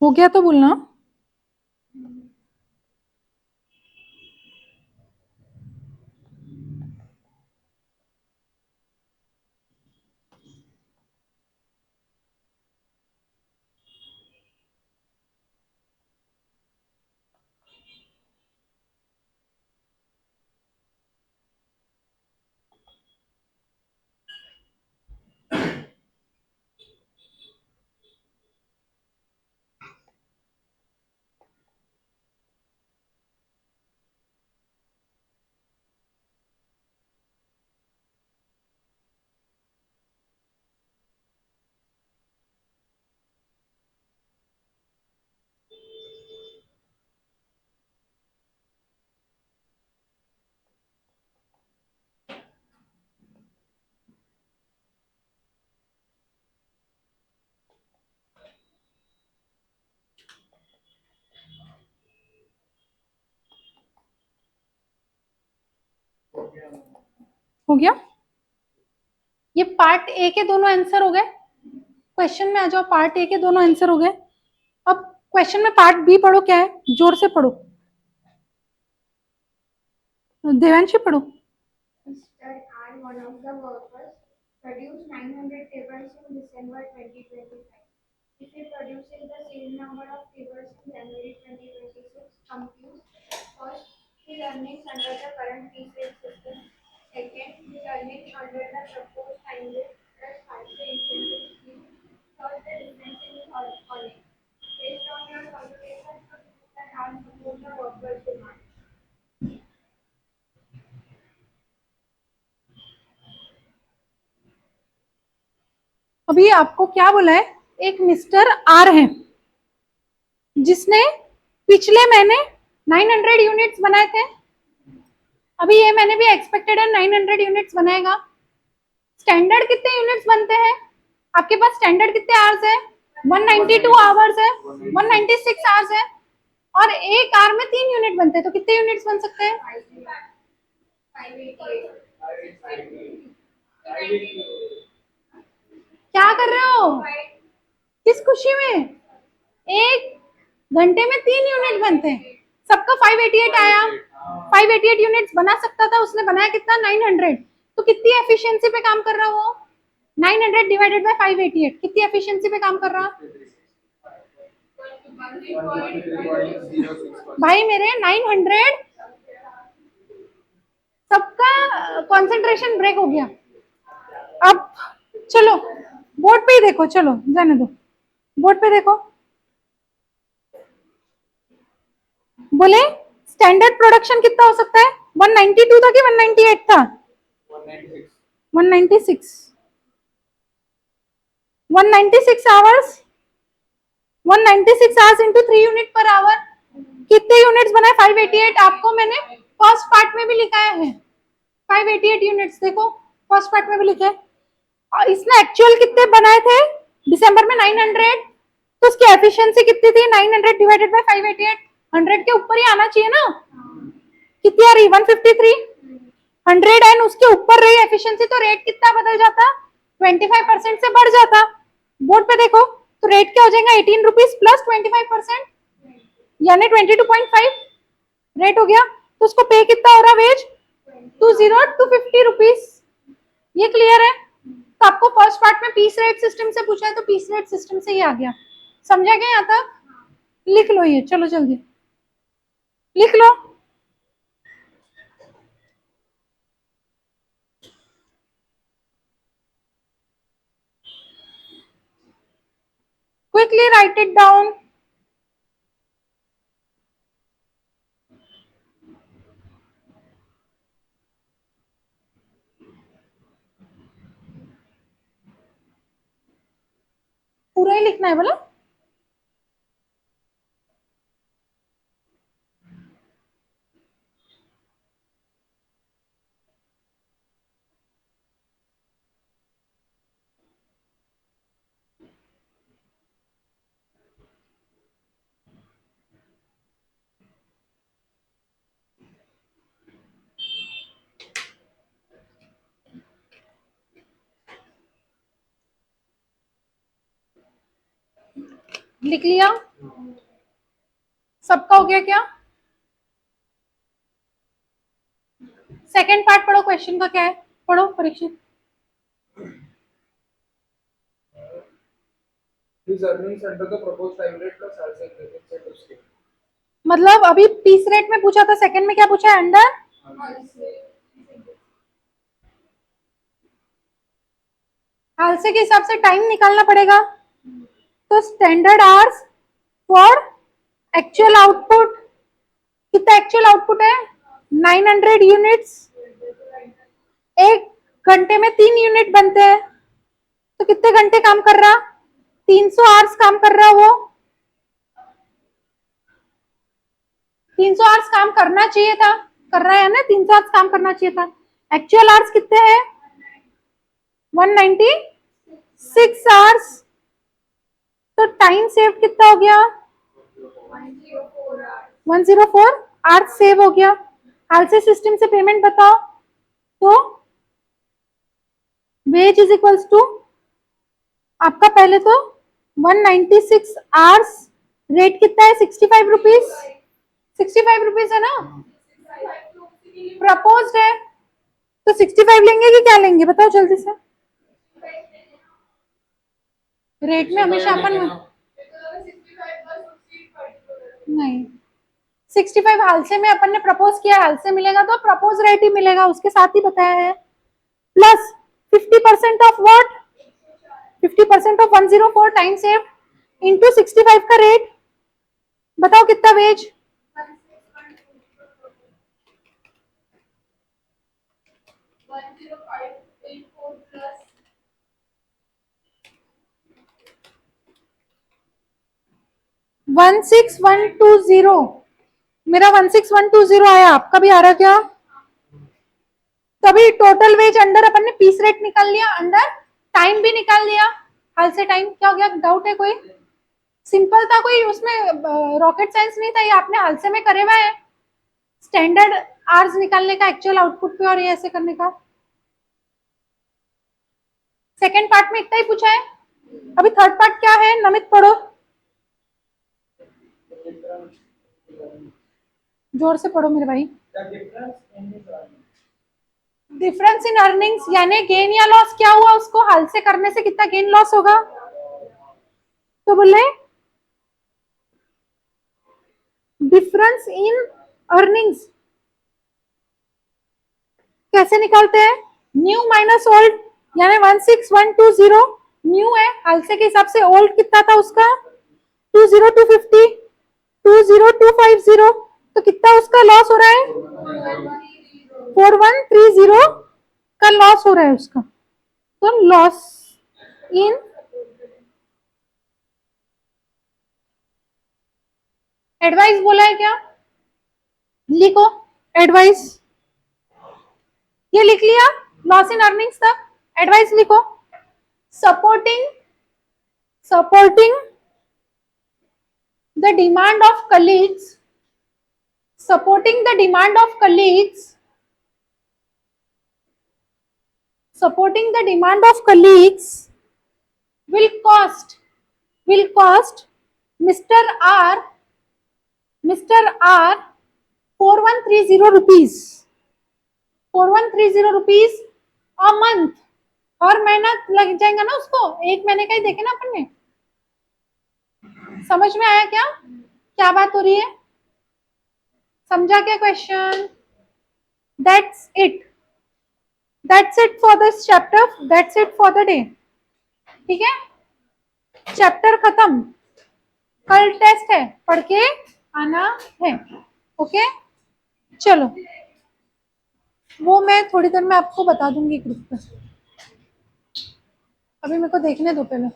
हो गया तो बोलना। हो गया। ये पार्ट ए के दोनों आंसर हो गए। क्वेश्चन में आ जाओ, पार्ट ए के दोनों आंसर हो गए। अब क्वेश्चन में पार्ट बी पढ़ो, क्या है, जोर से पढ़ो। देवांशी पढ़ो। And one of the workers produced 900 tables in December 2025. If he produces the same number of tables in January 2026, compute first his earnings under the current fee rate system. Second, his earnings under the proposed time rate plus 5 incentive scheme. Third, the difference in his earnings. Based on your calculation, you can ask support the workers' demand. अभी आपको क्या बोला है, एक mister are है जिसने पिछले महीने 900 यूनिट्स बनाए थे, अभी ये मैंने भी एक्सपेक्टेड है 900 यूनिट्स बनाएगा। स्टैंडर्ड कितने यूनिट्स बनते हैं आपके पास, स्टैंडर्ड कितने आवर्स है, 192 आवर्स है, 196 आवर्स है, और एक आवर में 3 यूनिट बनते हैं, तो कितने यूनिट्स बन सकते हैं? 588. क्या कर रहे हो, किस खुशी में? एक घंटे में 3 यूनिट बनते हैं, सबका 588 आया, 588 यूनिट्स बना सकता था, उसने बनाया कितना, 900। तो कितनी एफिशिएंसी पे काम कर रहा वो? 900 डिवाइडेड बाय 588 कितनी एफिशिएंसी पे काम कर रहा? भाई मेरे 900 सबका कंसंट्रेशन ब्रेक हो गया। अब चलो बोर्ड पे ही देखो, चलो जाने दो, बोर्ड पे देखो। बोले स्टैंडर्ड प्रोडक्शन कितना हो सकता है? 192 था कि 198 था? 196 196 hours, 196 hours into 3 unit per hour, कितने यूनिट्स बनाए? 588। आपको मैंने फर्स्ट पार्ट में भी लिखाया है 588 यूनिट्स, देखो फर्स्ट पार्ट में भी लिखा है। और इसने एक्चुअल कितने बनाए थे दिसंबर में? 900। तो उसकी एफिशिएंसी कितनी थी? 900 डिवाइडेड बाय 588, 100 के ऊपर ही आना चाहिए ना। कितनी आ रही? 153। 100 एंड उसके ऊपर रही एफिशिएंसी, तो रेट कितना बदल जाता? 25% से बढ़ जाता। बोर्ड पे देखो, तो रेट क्या हो जाएगा? 18 रुपीज प्लस 25%, यानी 22.5 रेट हो गया। तो उसको पे कितना हो रहा वेज? 250 रुपीज। ये क्लियर है? तो आपको फर्स्ट पार्ट में पीस रेट सिस्टम से पूछा है, तो पीस रेट सिस्टम से ही आ गया। समझा गया यहाँ तक? लिख लो ये, चलो जल्दी लिख लो। Quickly write it down. पूरा ही लिखना है बोला? लिख लिया? सबका हो गया क्या? सेकेंड पार्ट पढ़ो, क्वेश्चन का क्या है पढ़ो Parikshit. These earnings under the proposed time rate plus also incentive scheme. मतलब अभी पीस रेट में पूछा था, सेकंड में क्या पूछा है? अंडर हालसे के हिसाब से टाइम निकालना पड़ेगा। तो standard hours for actual output, कितना एक्चुअल आउटपुट है? 900 यूनिट्स। एक घंटे में 3 यूनिट बनते हैं, तो कितने घंटे काम कर रहा? 300 आवर्स काम कर रहा वो। 300 आवर्स काम करना चाहिए था, कर रहा है ना? 300 आवर्स काम करना चाहिए था। एक्चुअल आवर्स कितने हैं? 196 आवर्स। तो टाइम सेव कितना हो गया? 104 आवर्स सेव हो गया। हालसे सिस्टम से पेमेंट बताओ। तो वेज इज इक्वल्स टू आपका पहले तो 196 आवर्स, रेट कितना है? 65 रुपीज। 65 रुपीज है ना? प्रपोज्ड है, तो 65 लेंगे कि क्या लेंगे बताओ जल्दी से। रेट में हमेशा अपन नहीं, 65 हालसे में अपन ने प्रपोज किया, हालसे मिलेगा तो प्रपोज रेट ही मिलेगा, उसके साथ ही बताया है। Plus 50% of what? 50% of 104 time save into 65 का रेट, बताओ कितना वेज? 16120। मेरा 16120 आया, आपका भी आ रहा क्या? तभी टोटल वेज अंडर अपन ने पीस रेट निकाल लिया, अंडर टाइम भी निकाल लिया। हाल से टाइम क्या हो गया? डाउट है कोई? सिंपल था, कोई उसमें रॉकेट साइंस नहीं था, ये आपने हाल से में करे हुआ है। स्टैंडर्ड आवर्स निकालने का एक्चुअल आउटपुट पे और ये ऐसे करने का। सेकेंड पार्ट में इतना ही पूछा है। अभी थर्ड पार्ट क्या है? नमित पढ़ो, जोर से पढ़ो मेरे भाई। The difference in his earnings difference in earnings यानी गेन या लॉस क्या हुआ, उसको हाल से करने से कितना गेन लॉस होगा, तो बोले डिफरेंस इन अर्निंग्स कैसे निकालते हैं, न्यू माइनस ओल्ड, यानी 16120 न्यू है, हाल से के हिसाब से ओल्ड कितना था उसका 20250, 20250, तो कितना उसका लॉस हो रहा है 4130 का लॉस हो रहा है उसका, तो लॉस इन एडवाइस बोला है क्या, लिखो एडवाइस, ये लिख लिया, लॉस इन अर्निंग्स तक, एडवाइस लिखो, supporting the demand of colleagues, supporting the demand of colleagues, supporting the demand of colleagues will cost Mr. R 4130 rupees, 4130 rupees a month, हर महीना लग जाएगा ना उसको, एक महीने का ही देखे ना अपन ने, समझ में आया क्या क्या बात हो रही है, समझा क्या question, that's it for this chapter, that's it for the day, ठीक है, चैप्टर खत्म, कल टेस्ट है, पढ़ के आना है, ओके, चलो वो मैं थोड़ी देर में आपको बता दूंगी ग्रुप पर, अभी मेरे को देखने दो पहले।